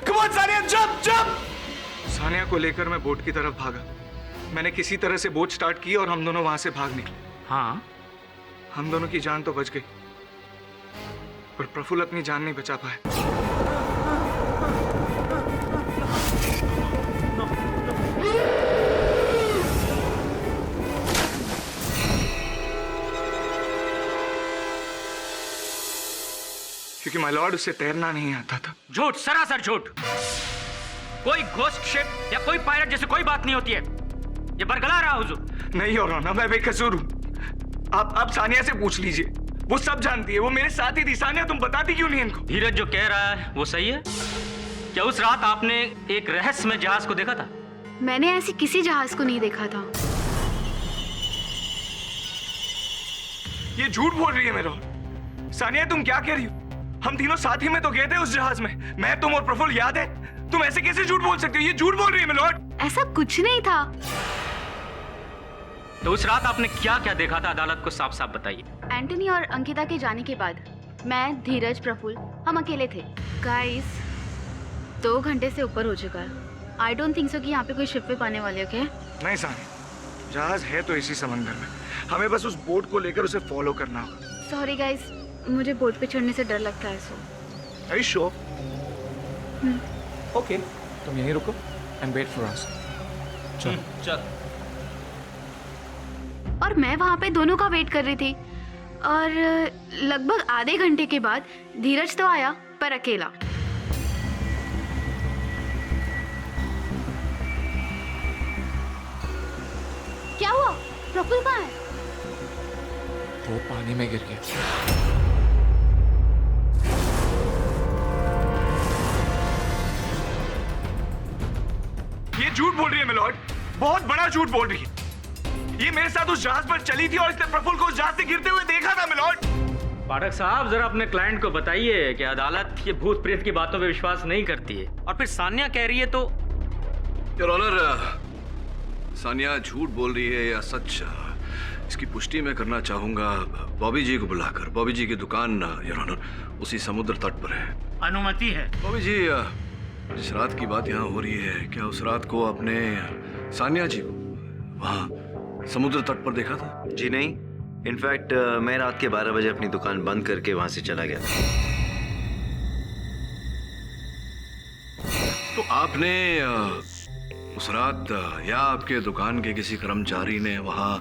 S17: Come on, Sania, jump, jump! Sania को लेकर मैं बोट की तरफ भागा. मैंने किसी तरह से बोट स्टार्ट की और हम दोनों वहां से भाग निकले.
S18: हाँ,
S17: हम दोनों की जान तो बच गई, पर प्रफुल्ल अपनी जान नहीं बचा पाए. क्योंकि माय लॉर्ड, उसे तैरना नहीं आता था.
S18: झूठ, सरासर झूठ. कोई घोस्ट शिप या कोई पायलट जैसे कोई बात नहीं होती है. ये बरगला रहा हुजूर.
S17: नहीं हो रहा ना, मैं बेकसूर हूँ. आप सानिया से पूछ लीजिए, वो सब जानती है. वो मेरे साथ ही थी. सानिया, तुम बताती क्यों नहीं इनको?
S18: धीरज जो कह रहा है वो सही है. क्या उस रात आपने एक रहस्यमय जहाज को देखा था?
S19: मैंने ऐसी किसी जहाज को नहीं देखा था.
S17: ये झूठ बोल रही है मेरा. सानिया, तुम क्या कह रही हो? हम तीनों साथ ही में तो गए थे उस जहाज में. मैं, तुम और प्रफुल्ल, याद है? तुम ऐसे कैसे झूठ बोल सकते हो? ये झूठ बोल रही है मिलॉर्ड.
S19: ऐसा कुछ नहीं था.
S18: तो उस रात आपने क्या क्या देखा था? अदालत को साफ साफ बताइए.
S19: एंटनी और अंकिता के जाने के बाद मैं, धीरज, प्रफुल्ल हम अकेले थे. गाइस, 2 घंटे से ऊपर हो चुका है. आई डोंट थिंक सो कि यहाँ पे कोई शिप आने वाले. ओके?
S17: नहीं सानिया, जहाज है तो इसी समंदर में. हमें बस उस बोट को लेकर उसे फॉलो करना होगा.
S19: सॉरी गाइस, मुझे बोट पे चढ़ने से डर लगता है. सो
S17: Are you sure?
S11: ओके, तुम यहीं रुको एंड वेट फॉर अस। चल
S18: चल।
S19: और मैं वहाँ पे दोनों का वेट कर रही थी और लगभग आधे घंटे के बाद धीरज तो आया, पर अकेला। क्या हुआ? प्रफुल्ल कहाँ है?
S11: वो पानी में गिर गया।
S15: ये झूठ बोल रही है मिलॉर्ड, बहुत बड़ा झूठ बोल रही है। ये मेरे साथ उस जहाज पर चली थी और इसने प्रफुल्ल को उस जहाज से गिरते हुए देखा था मिलॉर्ड।
S18: पाठक साहब, जरा अपने क्लाइंट को बताइए कि अदालत ये भूत प्रेत की बातों पे विश्वास नहीं करती है, और फिर सान्या कह रही है तो।
S3: योर ऑनर, सानिया झूठ बोल रही है या सच, इसकी पुष्टि मैं करना चाहूंगा बॉबी जी को बुलाकर। बॉबी जी की दुकान योर ऑनर उसी समुद्र तट पर है।
S8: अनुमति है।
S3: बॉबी जी, जिस रात की बात यहाँ हो रही है, क्या उस रात को आपने सानिया जी को वहाँ समुद्र तट पर देखा था?
S20: जी नहीं, इनफैक्ट मैं रात के 12 बजे अपनी दुकान बंद करके वहाँ से चला गया था।
S3: तो आपने उस रात या आपके दुकान के किसी कर्मचारी ने वहाँ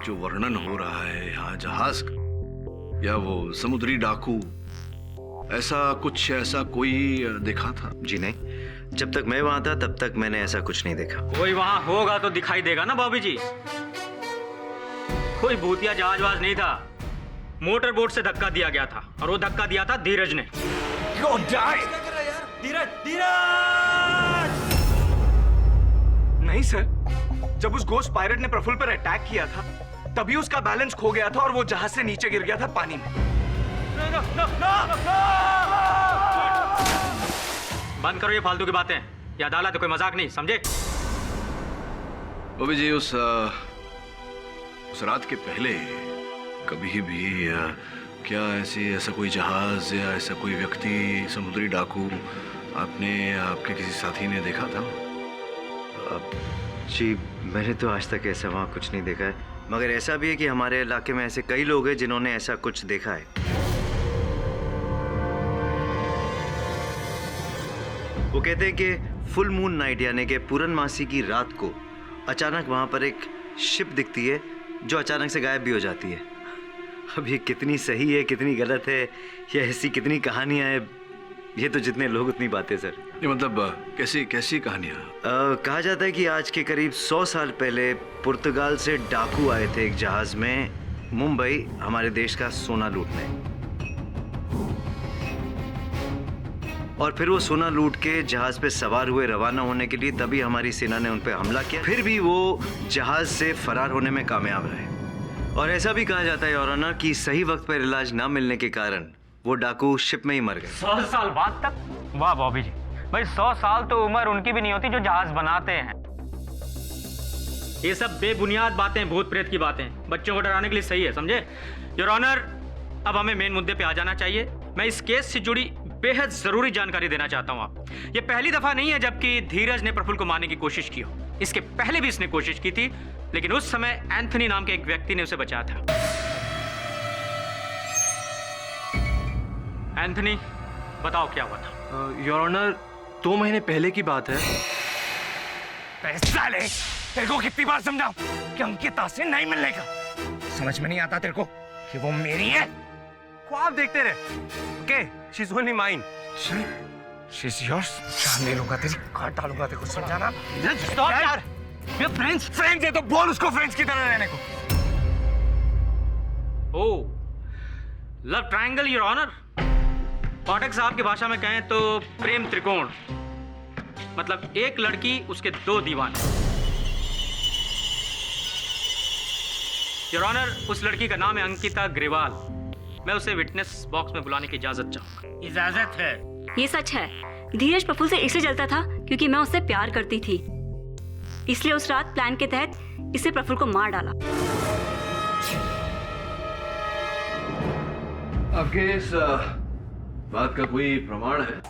S3: जो वर्णन हो रहा है यहाँ जहाज का, या वो समुद्री डाकू, ऐसा कोई देखा था?
S20: जी नहीं, जब तक मैं वहाँ था तब तक मैंने ऐसा कुछ नहीं देखा।
S18: कोई वहाँ होगा तो दिखाई देगा ना बॉबी जी। कोई भूतिया जहाजवाज नहीं था, मोटर बोट से धक्का दिया गया था, और वो धक्का दिया था धीरज ने।
S15: नहीं सर, जब उस गोस्ट पायरेट ने प्रफुल्ल पर अटैक किया था तभी उसका बैलेंस खो गया था और वो जहाज से नीचे गिर गया था पानी में।
S18: बंद करो ये फालतू की बातें, ये अदालत है, कोई मजाक नहीं, समझे?
S3: बॉबी जी, उस रात के पहले कभी भी क्या ऐसा कोई जहाज या ऐसा कोई व्यक्ति, समुद्री डाकू आपने आपके किसी साथी ने देखा था?
S20: जी मैंने तो आज तक ऐसा वहाँ कुछ नहीं देखा है, मगर ऐसा भी है कि हमारे इलाके में ऐसे कई लोग हैं जिन्होंने ऐसा कुछ देखा है। वो कहते हैं कि फुल मून नाइट यानी कि पूर्णमासी की रात को अचानक वहाँ पर एक शिप दिखती है जो अचानक से गायब भी हो जाती है। अब ये कितनी सही है कितनी गलत है, या ऐसी कितनी कहानियाँ हैं, ये तो जितने लोग उतनी बातें सर।
S3: ये मतलब कैसी कहानियाँ?
S20: कहा जाता है कि आज के करीब 100 साल पहले पुर्तगाल से डाकू आए थे एक जहाज में मुंबई हमारे देश का सोना लूटने, और फिर वो सोना लूट के जहाज पे सवार हुए रवाना होने के लिए, तभी हमारी सेना ने उन पे हमला किया। फिर भी वो जहाज से फरार होने में कामयाब रहे, और ऐसा भी कहा जाता है योर ऑनर कि सही वक्त पर इलाज ना मिलने के कारण वो डाकू शिप में ही मर गए।
S18: 100 साल बाद तक? वाह बॉबी जी, भाई 100 साल तो उम्र उनकी भी नहीं होती जो जहाज बनाते हैं। ये सब बेबुनियाद बातें, भूत प्रेत की बातें, बच्चों को डराने के लिए सही है, समझे? योर ऑनर, अब हमें मेन मुद्दे पे आ जाना चाहिए। मैं इस केस से जुड़ी बेहद जरूरी जानकारी देना चाहता हूँ आपको। ये पहली दफा नहीं है जबकि धीरज ने प्रफुल्ल को मारने की कोशिश की हो। इसके पहले भी इसने कोशिश की थी, लेकिन उस समय एंथनी नाम के एक व्यक्ति ने उसे बचाया था। एंथनी, बताओ क्या हुआ था?
S5: योर ऑनर, 2 महीने पहले की बात है।
S15: पैसा ले, तेरे को कितनी बार समझाऊं कि अंकिता से नहीं मिलने का? समझ में नहीं आता तेरे को कि वो मेरी है?
S16: ख्वाब देखते रहे। Okay, she is only mine.
S15: She is yours. जान ले लूंगा, तेरी काट डालूंगा, तेरे को समझाना।
S16: स्टॉप यार,
S15: ये फ्रेंड्स है तो बोल उसको फ्रेंड्स की तरह रहने को।
S18: ओह, love triangle your honour. Pathak साहब की भाषा में कहें तो प्रेम त्रिकोण, मतलब एक लड़की उसके 2 दीवाने। योर ऑनर, उस लड़की का नाम है अंकिता ग्रेवाल। मैं उसे विटनेस बॉक्स में बुलाने की इजाजत चाहूंगा।
S8: इजाजत है।
S21: ये सच है, धीरज प्रफुल्ल से इसलिए जलता था क्योंकि मैं उससे प्यार करती थी, इसलिए उस रात प्लान के तहत इसे प्रफुल्ल को मार डाला।
S3: आपके इस बात का कोई प्रमाण है?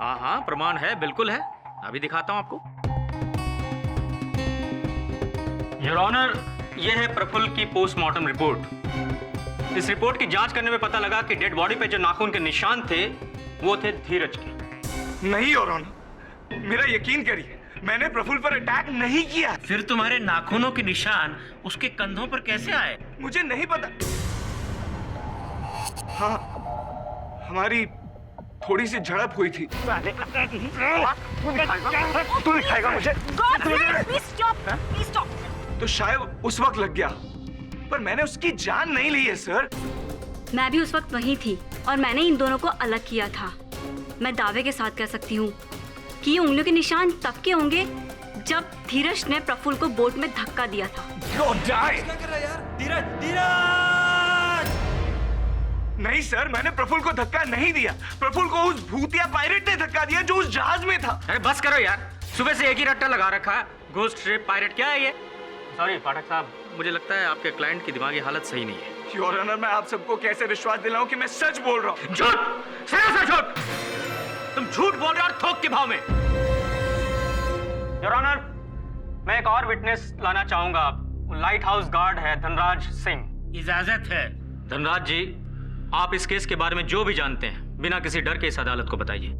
S18: हाँ, प्रमाण है, बिल्कुल है। अभी दिखाता हूं आपको। योर ऑनर, यह है प्रफुल्ल की पोस्टमार्टम रिपोर्ट। इस रिपोर्ट की जांच करने में पता लगा कि डेड बॉडी पे जो नाखून के निशान थे वो थे धीरज के।
S15: नहीं योर ऑनर, मेरा यकीन करिए, मैंने प्रफुल्ल पर अटैक नहीं किया।
S18: फिर तुम्हारे नाखूनों के निशान उसके कंधों पर कैसे आए?
S15: मुझे नहीं पता। हाँ, हमारी थोड़ी सी झड़प हुई थी। तू दिखाएगा मुझे? तो शायद उस वक्त लग गया, पर मैंने उसकी जान नहीं ली है सर।
S21: मैं भी उस वक्त वहीं थी और मैंने इन दोनों को अलग किया था। मैं दावे के साथ कह सकती हूँ कि ये उंगलियों के निशान तब के होंगे जब धीरज ने प्रफुल्ल को बोट में धक्का दिया था।
S15: नहीं सर, मैंने प्रफुल्ल को धक्का नहीं दिया। प्रफुल्ल को उस भूतिया पायरेट ने धक्का दिया जो उस जहाज में था।
S18: अरे बस करो यार, सुबह से एक ही रट्टा लगा रखा है। घोस्ट शिप, पायरेट, क्या है ये? सॉरी पाठक साहब, मुझे लगता है आपके क्लाइंट की दिमागी हालत सही नहीं है।
S15: योर ऑनर, मैं आप सबको कैसे विश्वास दिलाऊं कि मैं सच बोल रहा हूँ?
S18: झूठ, सरासर झूठ। तुम झूठ बोल रहे हो और थोक के भाव में। योर ऑनर, मैं एक और विटनेस लाना चाहूंगा। लाइट हाउस गार्ड है धनराज सिंह। इजाजत है। धनराज जी, आप इस केस के बारे में जो भी जानते हैं बिना किसी डर के इस अदालत को बताइए।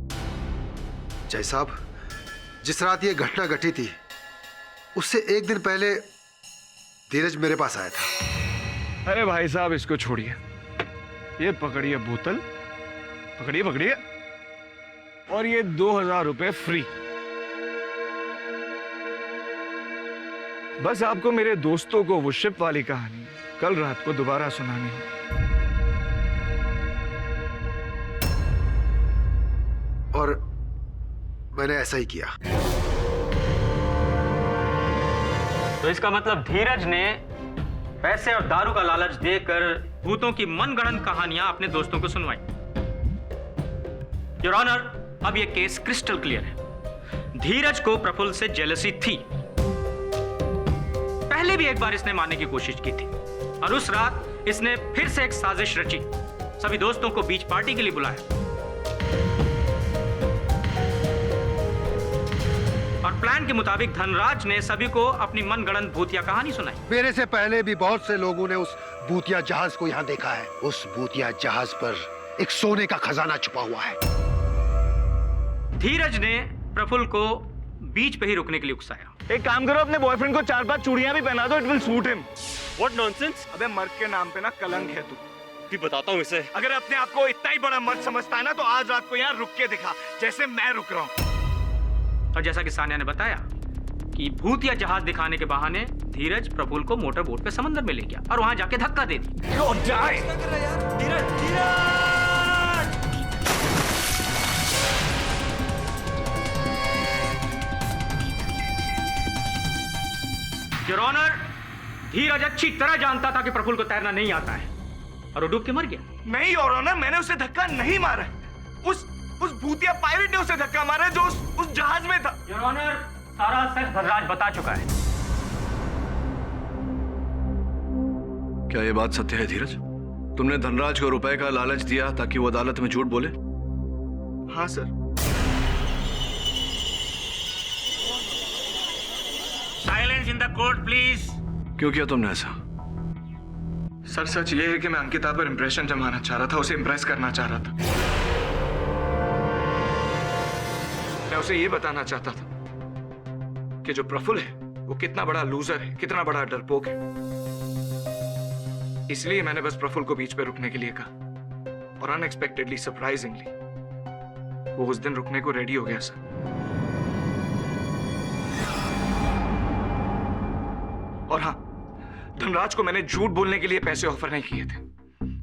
S14: जय साहब, जिस रात ये घटना घटी थी उससे एक दिन पहले धीरज मेरे पास आया था।
S15: अरे भाई साहब, इसको छोड़िए, ये पकड़िए बोतल, पकड़िए पकड़िए, और ये 2000 रुपए फ्री। बस आपको मेरे दोस्तों को वो शिप वाली कहानी कल रात को दोबारा सुनानी है।
S14: और मैंने ऐसा ही किया।
S18: तो इसका मतलब धीरज ने पैसे और दारू का लालच देकर भूतों की मनगढ़ंत कहानियां अपने दोस्तों को सुनवाई। योर ऑनर, अब यह केस क्रिस्टल क्लियर है। धीरज को प्रफुल्ल से जेलसी थी। पहले भी एक बार इसने मारने की कोशिश की थी और उस रात इसने फिर से एक साजिश रची। सभी दोस्तों को बीच पार्टी के लिए बुलाया और प्लान के मुताबिक धनराज ने सभी को अपनी मनगढ़ंत भूतिया कहानी सुनाई।
S14: मेरे से पहले भी बहुत से लोगों ने उस भूतिया जहाज को यहाँ देखा है। उस भूतिया जहाज पर एक सोने का खजाना छुपा हुआ है।
S18: धीरज ने प्रफुल्ल को बीच पे ही रुकने के लिए उकसाया।
S15: एक काम करो, अपने बॉयफ्रेंड को 4-5 चूड़ियां भी पहना दो, it will suit him.
S16: What nonsense?
S15: अबे मर्द के नाम पे ना कलंक है तू।
S16: भी बताता हूँ इसे।
S15: अगर अपने आप को इतना ही बड़ा मर्द समझता है ना, तो आज रात को यहाँ रुक के दिखा, जैसे मैं रुक रहा हूँ।
S18: और जैसा कि सानिया ने बताया कि भूतिया जहाज दिखाने के बहाने धीरज प्रफुल्ल को मोटर बोट पे समंदर में ले गया और वहां जाके धक्का दे दी। योर ऑनर, धीरज अच्छी तरह जानता था कि प्रफुल्ल को तैरना नहीं आता है और वो डूब के मर गया।
S15: नहीं योर ऑनर, मैंने उसे धक्का नहीं मारा। उस भूतिया पायरेट ने उसे धक्का मारा जो उस जहाज में था।
S18: योर ऑनर, सारा सच धनराज बता चुका है।
S3: क्या ये बात सत्य है धीरज? तुमने धनराज को रुपए का लालच दिया ताकि वो अदालत में झूठ बोले?
S15: हाँ sir.
S18: Silence in the court please.
S3: क्यों किया तुमने ऐसा?
S15: सर सच ये है कि मैं अंकिता पर इंप्रेशन जमाना चाह रहा था, उसे इंप्रेस करना चाह रहा था। मैं उसे ये बताना चाहता था कि जो प्रफुल्ल है वो कितना बड़ा लूजर है, कितना बड़ा डरपोक है। इसलिए मैंने बस प्रफुल्ल को बीच पे रुकने के लिए कहा और अनएक्सपेक्टेडली, सरप्राइजिंगली वो उस दिन रुकने को रेडी हो गया सर। और हाँ, धनराज को मैंने झूठ बोलने के लिए पैसे ऑफर नहीं किए थे।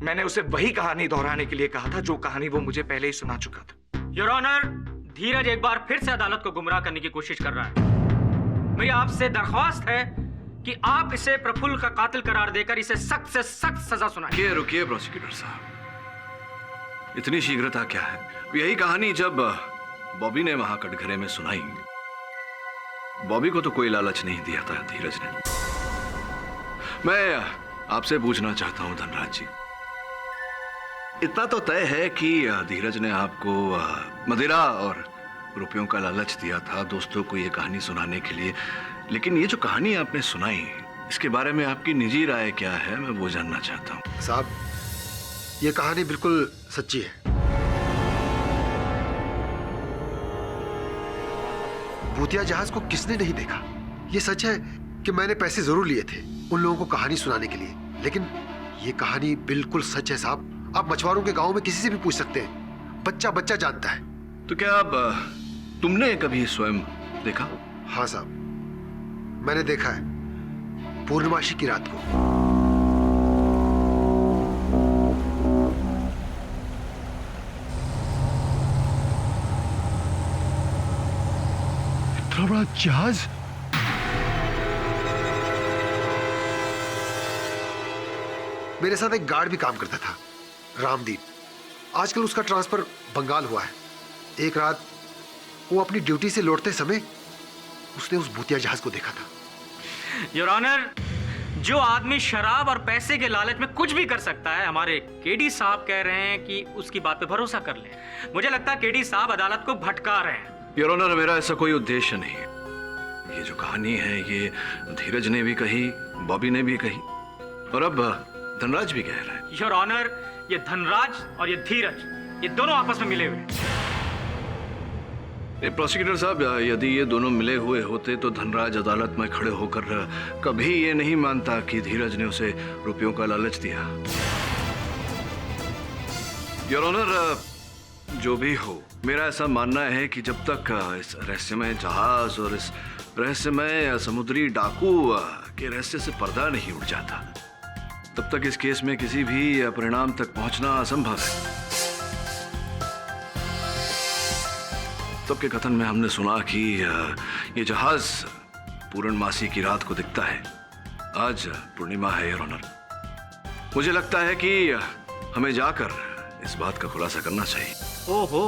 S15: मैंने उसे वही कहानी दोहराने के लिए कहा था जो कहानी वो मुझे पहले ही सुना चुका था।
S18: योर ऑनर, धीरज एक बार फिर से अदालत को गुमराह करने की कोशिश कर रहा है। मेरी आपसे दरख्वास्त है कि आप इसे प्रफुल्ल का कातिल करार देकर इसे सख्त से सख्त सजा सुनाइए।
S3: रुकिए प्रोसिक्यूटर साहब, इतनी शीघ्रता क्या है? यही कहानी जब बॉबी ने वहां कटघरे में सुनाई, बॉबी को तो कोई लालच नहीं दिया था धीरज ने। मैं आपसे पूछना चाहता हूं धनराज जी, इतना तो तय है कि धीरज ने आपको मदिरा और रुपयों का लालच दिया था दोस्तों को ये कहानी सुनाने के लिए, लेकिन ये जो कहानी आपने सुनाई इसके बारे में आपकी निजी राय क्या है, मैं वो जानना चाहता हूँ।
S14: साहब, ये कहानी बिल्कुल सच्ची है। भूतिया जहाज को किसने नहीं देखा? ये सच है कि मैंने पैसे जरूर लिए थे उन लोगों को कहानी सुनाने के लिए, लेकिन ये कहानी बिल्कुल सच है साहब। आप मछुआरों के गांव में किसी से भी पूछ सकते हैं, बच्चा बच्चा जानता है।
S3: तो क्या अब तुमने कभी स्वयं देखा?
S14: हाँ साहब, मैंने देखा है पूर्णमासी की रात को।
S3: इतना बड़ा जहाज?
S14: मेरे साथ एक गार्ड भी काम करता था, रामदीप। आजकल उसका ट्रांसफर बंगाल हुआ है। एक रात वो अपनी ड्यूटी से लौटते समय उसने उस भूतिया जहाज को देखा था।
S18: योर ऑनर, जो आदमी शराब और पैसे के लालच में कुछ भी कर सकता है, हमारे केडी साहब कह रहे हैं कि उसकी बात पे भरोसा कर लें। मुझे लगता है केडी साहब अदालत को भटका रहे हैं।
S3: योर ऑनर, मेरा ऐसा कोई उद्देश्य नहीं है। ये जो कहानी है ये धीरज ने भी कही, बॉबी ने भी कही, और अब धनराज भी कह रहा है।
S18: योर ऑनर, ये धनराज और ये धीरज, ये दोनों आपस में मिले हुए हैं।
S3: प्रोसिक्यूटर साहब, यदि ये दोनों मिले हुए होते तो धनराज अदालत में खड़े होकर कभी ये नहीं मानता कि धीरज ने उसे रुपयों का लालच दिया। योर ऑनर, जो भी हो, मेरा ऐसा मानना है कि जब तक इस रहस्यमय जहाज और इस रहस्यमय समुद्री डाकू के रहस्य से पर्दा नहीं उड़ जाता, तब तक इस केस में किसी भी परिणाम तक पहुंचना असंभव है। तब के कथन में हमने सुना कि ये जहाज पूर्णमासी की रात को दिखता है। आज पूर्णिमा है योर ऑनर। मुझे लगता है कि हमें जाकर इस बात का खुलासा करना चाहिए।
S18: ओहो,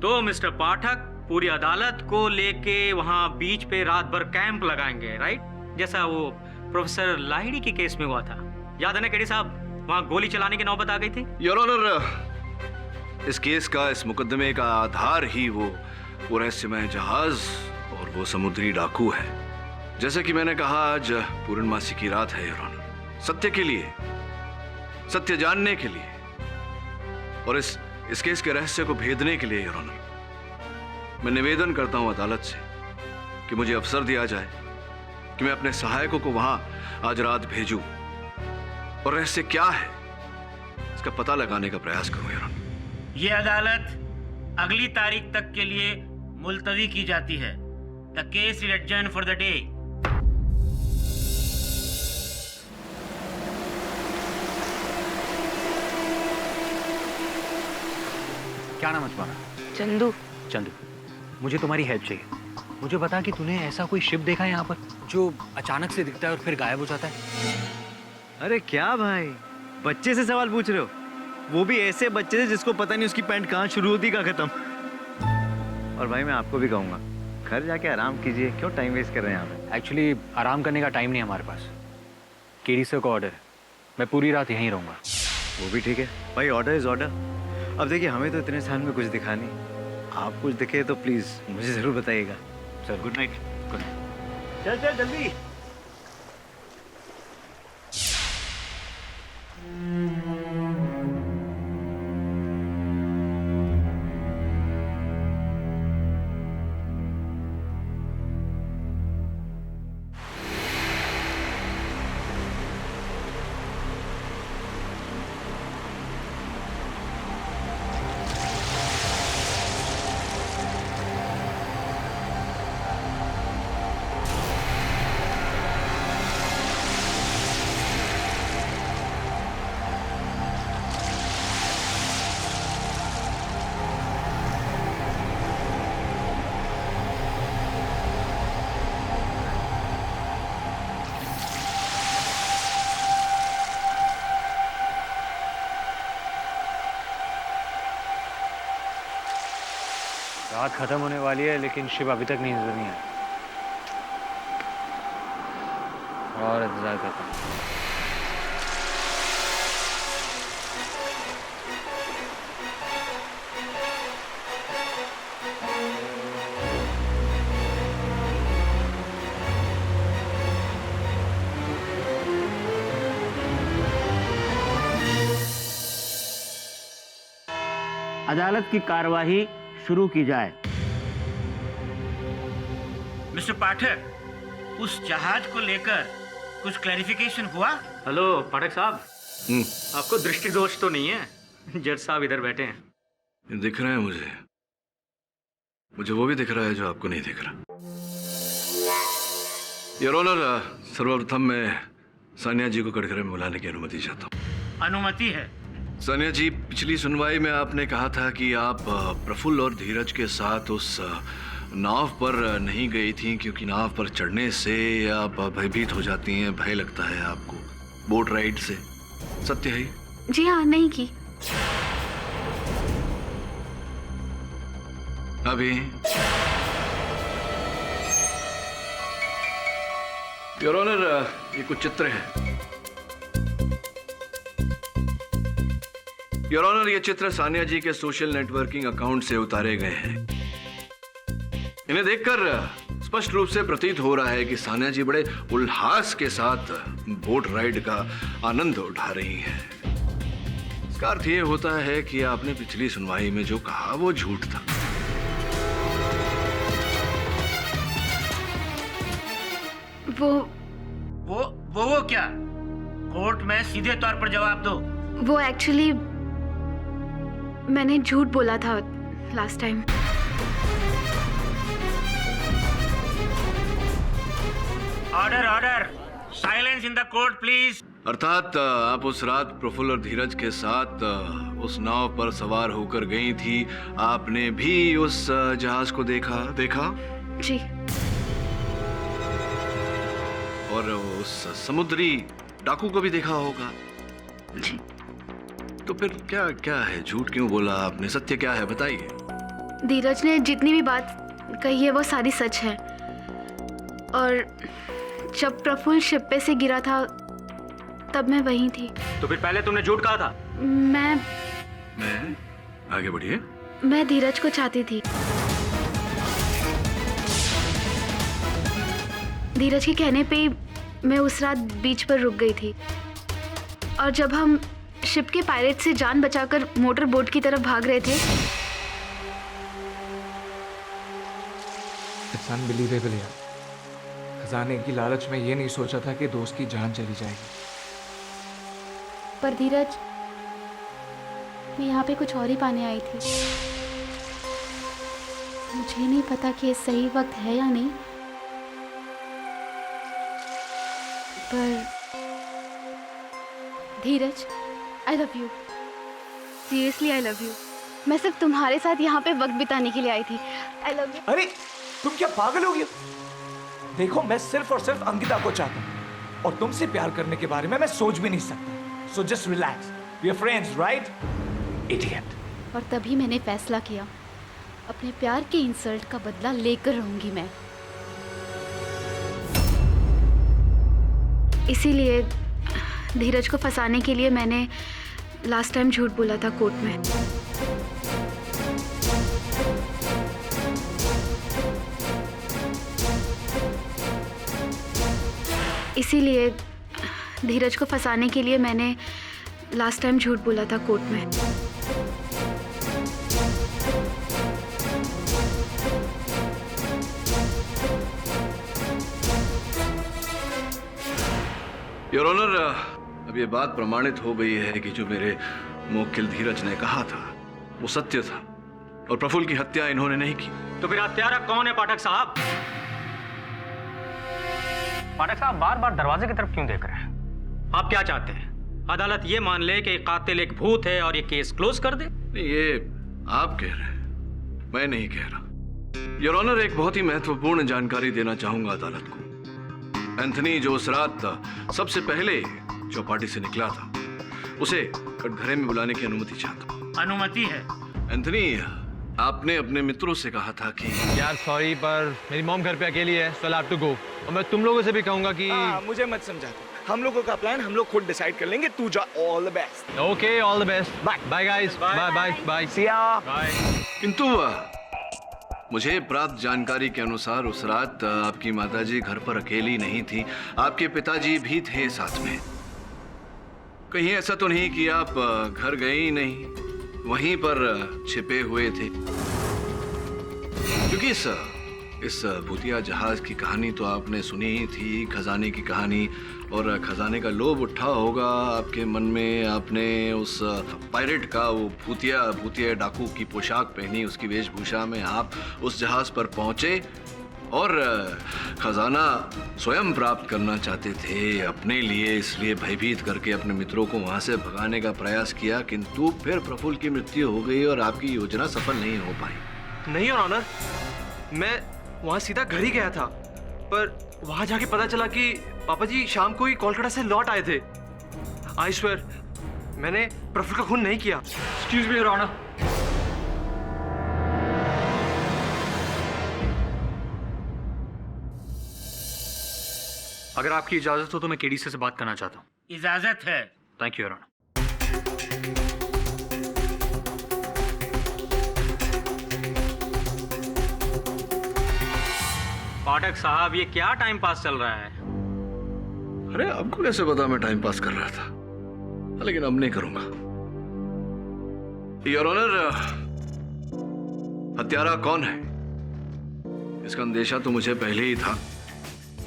S18: तो मिस्टर पाठक पूरी अदालत को लेके वहां बीच पे रात भर कैंप लगाएंगे, राइट? जैसा वो प्रोफेसर लाहिड़ी के केस में हुआ था, याद है ना केडी साहब? वहां गोली चलाने की नौबत आ गई थी।
S3: योर ऑनर, इस केस का, इस मुकदमे का आधार ही वो रहस्यमय जहाज और वो समुद्री डाकू है। जैसे कि मैंने कहा, आज पूर्णमासी की रात है योर ऑनर। सत्य के लिए, सत्य जानने के लिए और इस केस के रहस्य को भेदने के लिए योर ऑनर, मैं निवेदन करता हूं अदालत से कि मुझे अवसर दिया जाए कि मैं अपने सहायकों को वहां आज रात भेजूं और रहस्य क्या है इसका पता लगाने का प्रयास करूं योर ऑनर।
S9: ये अदालत अगली तारीख तक के लिए मुलतवी की जाती है। The case is adjourn for the day.
S22: क्या नाम है तुम्हारा?
S2: चंदू।
S22: चंदू, मुझे तुम्हारी हेल्प चाहिए। मुझे बता कि तूने ऐसा कोई शिप देखा है यहाँ पर जो अचानक से दिखता है और फिर गायब हो जाता है?
S20: अरे क्या भाई, बच्चे से सवाल पूछ रहे हो? वो भी ऐसे बच्चे से जिसको पता नहीं उसकी पैंट कहाँ शुरू होती कहाँ खत्म। और भाई मैं आपको भी कहूँगा, घर जाके आराम कीजिए, क्यों टाइम वेस्ट कर रहे हैं यहाँ पे?
S22: एक्चुअली आराम करने का टाइम नहीं हमारे पास। केडी सर का ऑर्डर है, मैं पूरी रात यहीं रहूँगा।
S20: वो भी ठीक है भाई, ऑर्डर इज ऑर्डर। अब देखिए, हमें तो इतने साल में कुछ दिखा नहीं, आप कुछ दिखे तो प्लीज़ मुझे ज़रूर बताइएगा।
S22: Sir good night. Good night.
S20: चल चल जल्दी।
S22: रात खत्म होने वाली है लेकिन शिव अभी तक नहीं नजर नहीं आया। और इंतजार करता हूँ।
S9: अदालत की कार्यवाही शुरू की जाए। मिस्टर पाठक, उस जहाज को लेकर कुछ क्लैरिफिकेशन हुआ?
S18: हेलो पाठक साहब, आपको दृष्टि दोष तो नहीं है? जज साहब इधर बैठे हैं।
S3: ये दिख रहा है मुझे वो भी दिख रहा है जो आपको नहीं दिख रहा। योर ऑनर, सर्वप्रथम मैं सानिया जी को कटघरे में बुलाने की अनुमति चाहता हूँ।
S9: अनुमति है।
S3: सानिया जी, पिछली सुनवाई में आपने कहा था कि आप प्रफुल्ल और धीरज के साथ उस नाव पर नहीं गई थी क्योंकि नाव पर चढ़ने से आप भयभीत हो जाती हैं, भय लगता है आपको बोट राइड से। सत्य है?
S19: जी हाँ, नहीं की।
S3: अभी योर ऑनर, ये कुछ चित्र हैं। योर ऑनर, ये चित्र सानिया जी के सोशल नेटवर्किंग अकाउंट से उतारे गए हैं। इन्हें देखकर स्पष्ट रूप से प्रतीत हो रहा है कि सानिया जी बड़े उल्लास के साथ बोट राइड का आनंद उठा रही हैं। इसका अर्थ ये होता है कि आपने पिछली सुनवाई में जो कहा वो झूठ था।
S9: वो क्या? कोर्ट में सीधे तौर पर जवाब दो।
S19: वो एक्चुअली मैंने झूठ बोला था last time.
S9: Order, silence in the court please.
S3: अर्थात आप उस रात प्रफुल्ल और धीरज के साथ उस नाव पर सवार होकर गई थी। आपने भी उस जहाज को देखा?
S19: जी।
S3: और उस समुद्री डाकू को भी देखा होगा?
S19: जी।
S3: तो फिर क्या क्या है? झूठ क्यों बोला आपने? सत्य क्या है, बताइए।
S19: धीरज ने जितनी भी बात कही है वो सारी सच है। और जब प्रफुल्ल शिप पे से गिरा था तब मैं वहीं थी।
S18: तो फिर पहले तुमने झूठ कहा था?
S19: मैं
S3: आगे बढ़िए।
S19: मैं धीरज को चाहती थी। धीरज के कहने पे मैं उस रात बीच पर रुक गई थी। और जब हम शिप के पायरेट से जान बचाकर मोटर बोट की तरफ भाग रहे थे,
S11: इट्स अनबिलीवेबल यार। खजाने की लालच में ये नहीं सोचा था कि दोस्त की जान चली जाएगी।
S19: पर धीरज, मैं यहाँ पे कुछ और ही पाने आई थी। मुझे नहीं पता कि ये सही वक्त है या नहीं, पर Dheeraj, I love you. Seriously I love you. मैं सिर्फ तुम्हारे साथ यहाँ पे वक्त बिताने के लिए आई थी। आई लव यू।
S15: अरे तुम क्या पागल हो गई? देखो, मैं सिर्फ और सिर्फ अंकिता को चाहता हूँ और तुमसे प्यार करने के बारे में मैं सोच भी नहीं सकता। So just relax, we are friends, right? Idiot.
S19: और तभी मैंने फैसला किया, अपने प्यार के इंसल्ट का बदला लेकर रहूंगी मैं। इसीलिए धीरज को फंसाने के लिए मैंने लास्ट टाइम झूठ बोला था कोर्ट में। इसीलिए धीरज को फंसाने के लिए मैंने लास्ट टाइम झूठ बोला था कोर्ट में।
S3: योर ऑनर, अब ये बात प्रमाणित हो गई है कि जो मेरे मुवक्किल धीरज ने कहा था वो सत्य था और प्रफुल्ल की हत्या इन्होंने नहीं की।
S18: तो फिर हत्यारा कौन है पाठक साहब? पाठक साहब बार बार दरवाजे की तरफ क्यों देख रहे हैं? आप क्या चाहते हैं? अदालत ये मान ले कि कातिल एक भूत है और ये केस क्लोज कर दे?
S3: नहीं, ये आप कह रहे हैं, मैं नहीं कह रहा। योर ऑनर, एक बहुत ही महत्वपूर्ण जानकारी देना चाहूंगा अदालत को। एंथनी जो उस रात सबसे पहले चौपाटी से निकला था, उसे कटघरे में बुलाने की अनुमति चाहता हूँ।
S9: अनुमति है।
S3: एंथनी, आपने अपने मित्रों से कहा था कि
S5: यार सॉरी, पर मेरी मॉम घर पे अकेली है, सो आई हैव टू गो। और मैं तुम लोगों से भी कहूंगा कि
S15: मुझे मत समझा दो। हम लोगों का प्लान हम लोग खुद डिसाइड कर लेंगे। तू जा। All the best.
S5: Okay, all the best. Bye bye guys. Bye bye bye.
S15: See ya.
S5: Bye.
S3: किंतु मुझे प्राप्त जानकारी के अनुसार उस रात आपकी माताजी घर पर अकेली नहीं थी, आपके पिताजी भी थे साथ में। कहीं ऐसा तो नहीं कि आप घर गए ही नहीं, वहीं पर छिपे हुए थे? क्योंकि इस इस भूतिया जहाज की कहानी तो आपने सुनी ही थी, खजाने की कहानी, और खजाने का लोभ उठा होगा आपके मन में। आपने उस पायरेट का वो भूतिया डाकू की पोशाक पहनी, उसकी वेशभूषा में आप उस जहाज पर पहुंचे और खजाना स्वयं प्राप्त करना चाहते थे अपने लिए, इसलिए भयभीत करके अपने मित्रों को वहां से भगाने का प्रयास किया, किंतु फिर प्रफुल्ल की मृत्यु हो गई और आपकी योजना सफल नहीं हो पाई।
S5: नहीं योर ऑनर, मैं वहाँ सीधा घर ही गया था, पर वहाँ जाके पता चला कि पापा जी शाम को ही कोलकाता से लौट आए थे। आई स्वेयर, मैंने प्रफुल्ल का खून नहीं किया।
S22: Excuse me your honour. अगर आपकी इजाजत हो तो मैं केडीसी से बात करना चाहता हूँ।
S9: इजाजत है।
S22: Thank you your honour.
S18: Pathak साहब, ये क्या टाइम पास चल रहा है?
S3: अरे आपको कैसे पता मैं टाइम पास कर रहा था? लेकिन अब नहीं करूंगा। योर ऑनर, हत्यारा कौन है इसका अंदेशा तो मुझे पहले ही था,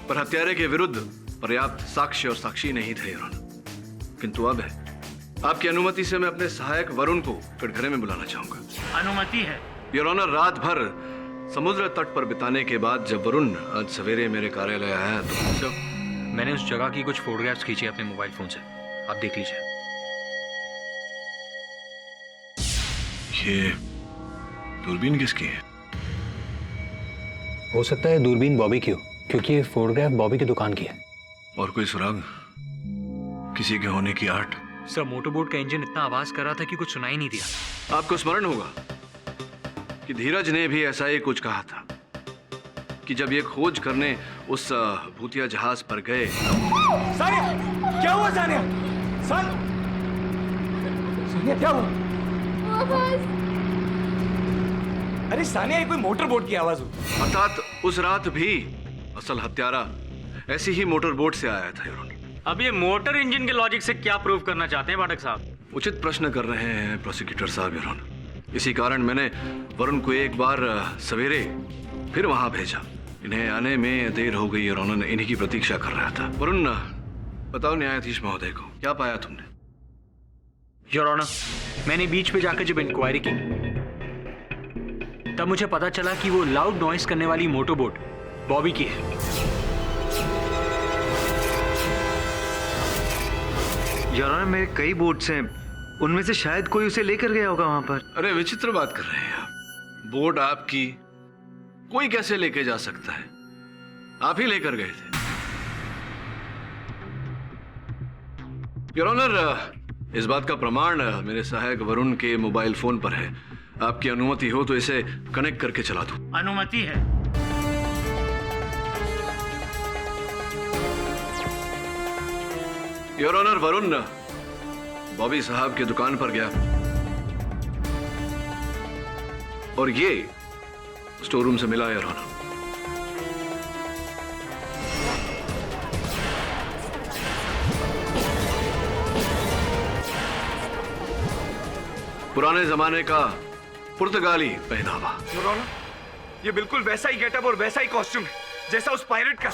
S3: पर हत्यारे के विरुद्ध पर्याप्त साक्ष्य और साक्षी नहीं थे योर ऑनर। किंतु अब है। आपकी अनुमति से मैं अपने सहायक वरुण को कटघरे में बुलाना चाहूंगा।
S9: अनुमति है
S3: योर ऑनर। रात भर समुद्र तट पर बिताने के बाद जब वरुण आज सवेरे मेरे कार्यालय आया तो
S22: मैंने उस जगह की कुछ फोटोग्राफ्स खींची अपने मोबाइल फोन से, आप देख लीजिए।
S3: ये दूरबीन किसकी है?
S22: हो सकता है दूरबीन बॉबी की हो, क्योंकि ये फोटोग्राफ बॉबी की दुकान की है।
S3: और कोई सुराग किसी के होने की आठ?
S22: सर, मोटरबोट का इंजन इतना आवाज कर रहा था कि कुछ सुनाई नहीं दिया।
S3: आपको स्मरण होगा कि धीरज ने भी ऐसा ही कुछ कहा था कि जब ये खोज करने उस भूतिया जहाज पर गए।
S15: सानिया, क्या हुआ सानिया? सानिया क्या हुआ? अरे सानिया, ये कोई मोटर बोट की आवाज हुई।
S3: अर्थात उस रात भी असल हत्यारा ऐसी ही मोटर बोट से आया था।
S18: अब ये मोटर इंजन के लॉजिक से क्या प्रूव करना चाहते हैं पाठक साहब?
S3: उचित प्रश्न कर रहे हैं प्रोसिक्यूटर साहब योर ऑनर। इसी कारण मैंने वरुण को एक बार सवेरे फिर वहां भेजा। इन्हें आने में देर हो गई योर ऑनर, इन्हीं की प्रतीक्षा कर रहा था। वरुण, बताओ न्यायाधीश महोदय को क्या पाया तुमने?
S22: योर ऑनर, मैंने बीच पे जाकर जब इंक्वायरी की तब मुझे पता चला कि वो लाउड नॉइस करने वाली मोटरबोट बॉबी की है।
S20: योर ऑनर, मेरे कई बोट्स हैं, उनमें से शायद कोई उसे लेकर गया होगा वहां पर।
S3: अरे विचित्र बात कर रहे हैं आप। बोट आपकी कोई कैसे लेके जा सकता है? आप ही लेकर गए थे। योर ऑनर, इस बात का प्रमाण मेरे सहायक वरुण के मोबाइल फोन पर है। आपकी अनुमति हो तो इसे कनेक्ट करके चला दूं।
S9: अनुमति है।
S3: योर ऑनर, वरुण बॉबी साहब की दुकान पर गया और ये स्टोर रूम से मिला। योर ऑनर, पुराने जमाने का पुर्तगाली पहनावा।
S15: योर ऑनर, ये बिल्कुल वैसा ही गेटअप और वैसा ही कॉस्ट्यूम है जैसा उस पायरेट का।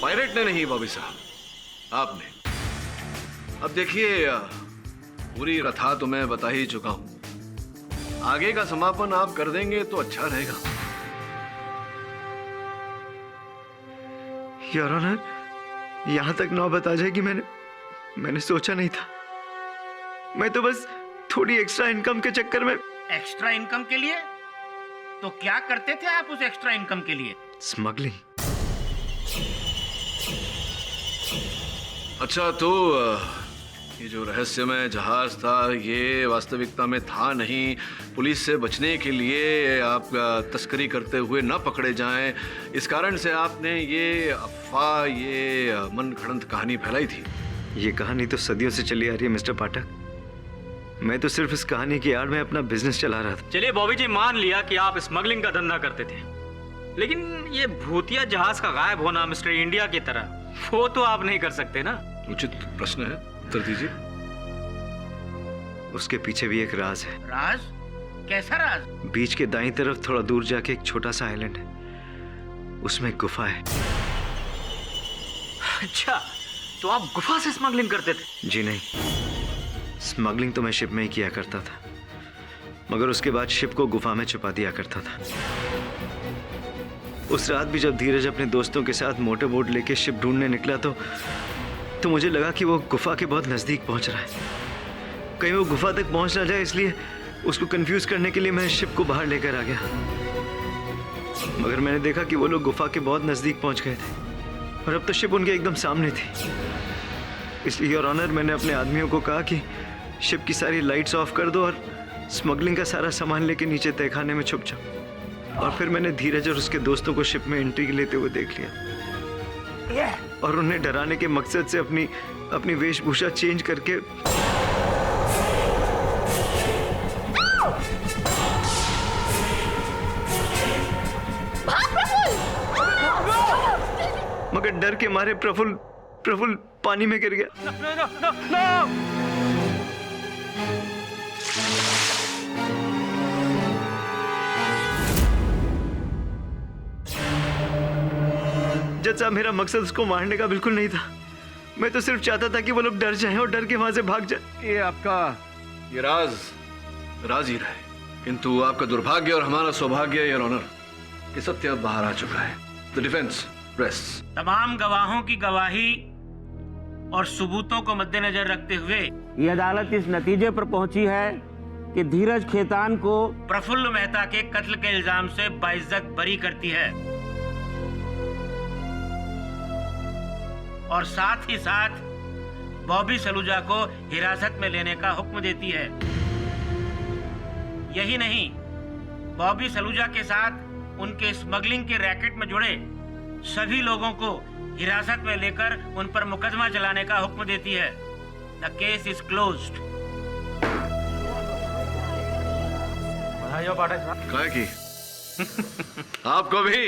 S3: पायरेट ने नहीं बॉबी साहब, आपने। अब देखिए, पूरी कथा तो मैं बता ही चुका हूं। आगे का समापन आप कर देंगे तो अच्छा रहेगा।
S20: योर ऑनर, यहां तक नौबत आ जाएगी मैंने सोचा नहीं था। मैं तो बस थोड़ी एक्स्ट्रा इनकम के चक्कर में।
S9: एक्स्ट्रा इनकम के लिए? तो क्या करते थे आप उस एक्स्ट्रा इनकम के लिए?
S20: स्मगलिंग।
S3: अच्छा, तो ये जो रहस्यमय जहाज था ये वास्तविकता में था नहीं। पुलिस से बचने के लिए आप तस्करी करते हुए न पकड़े जाएं, इस कारण से आपने ये अफवाह, ये मनगढ़ंत कहानी फैलाई थी।
S20: ये कहानी तो सदियों से चली आ रही है मिस्टर पाठक। मैं तो सिर्फ इस कहानी की आड़ में अपना बिजनेस चला रहा था।
S18: चलिए बॉबी जी, मान लिया कि आप स्मगलिंग का धंधा करते थे, लेकिन ये भूतिया जहाज का गायब होना मिस्टर इंडिया की तरह, वो तो आप नहीं कर सकते ना।
S3: उचित प्रश्न है, उत्तर दीजिए।
S20: उसके पीछे भी एक राज है।
S9: राज? कैसा राज?
S20: बीच के दाईं तरफ थोड़ा दूर जाके एक छोटा सा आइलैंड है, उसमें एक गुफा है।
S18: अच्छा, तो आप गुफा से स्मगलिंग करते थे?
S20: जी नहीं, स्मगलिंग तो मैं शिप में ही किया करता था, मगर उसके बाद शिप को गुफा में छुपा दिया करता था। उस रात भी जब धीरज अपने दोस्तों के साथ मोटर बोट लेके शिप ढूंढने निकला तो मुझे लगा कि वो गुफा के बहुत नजदीक पहुंच रहा है। कहीं वो गुफा तक पहुंच ना जाए, इसलिए उसको कंफ्यूज करने के लिए मैं शिप को बाहर लेकर आ गया। मगर मैंने देखा कि वो लोग गुफा के बहुत नजदीक पहुंच गए थे और अब तो शिप उनके एकदम सामने थी। इसलिए योर ऑनर, मैंने अपने आदमियों को कहा कि शिप की सारी लाइट्स ऑफ कर दो और स्मगलिंग का सारा सामान लेके नीचे तहखाने में छुप जाओ। और फिर मैंने धीरज और उसके दोस्तों को शिप में एंट्री लेते हुए देख लिया और उन्हें डराने के मकसद से अपनी वेशभूषा चेंज करके मगर डर के मारे प्रफुल्ल पानी में गिर गया। जज साहब, मेरा मकसद उसको मारने का बिल्कुल नहीं था। मैं तो सिर्फ चाहता था कि वो लोग डर जाएं और डर के वहां से भाग जाएं।
S3: ये आपका ये राज ही रहे, किंतु आपका दुर्भाग्य और हमारा सौभाग्य, योर ऑनर, कि सत्य अब बाहर आ चुका है। The defence rests.
S9: तमाम गवाहों की गवाही और सबूतों को मद्देनजर रखते हुए
S12: ये अदालत इस नतीजे पर पहुंची है कि धीरज खेतान को
S9: प्रफुल्ल मेहता के कत्ल के इल्जाम से बाइज्जत बरी करती है और साथ ही साथ बॉबी सलूजा को हिरासत में लेने का हुक्म देती है। यही नहीं, बॉबी सलूजा के साथ उनके स्मगलिंग के रैकेट में जुड़े सभी लोगों को हिरासत में लेकर उन पर मुकदमा चलाने का हुक्म देती है। The case is closed.
S3: काय की आपको भी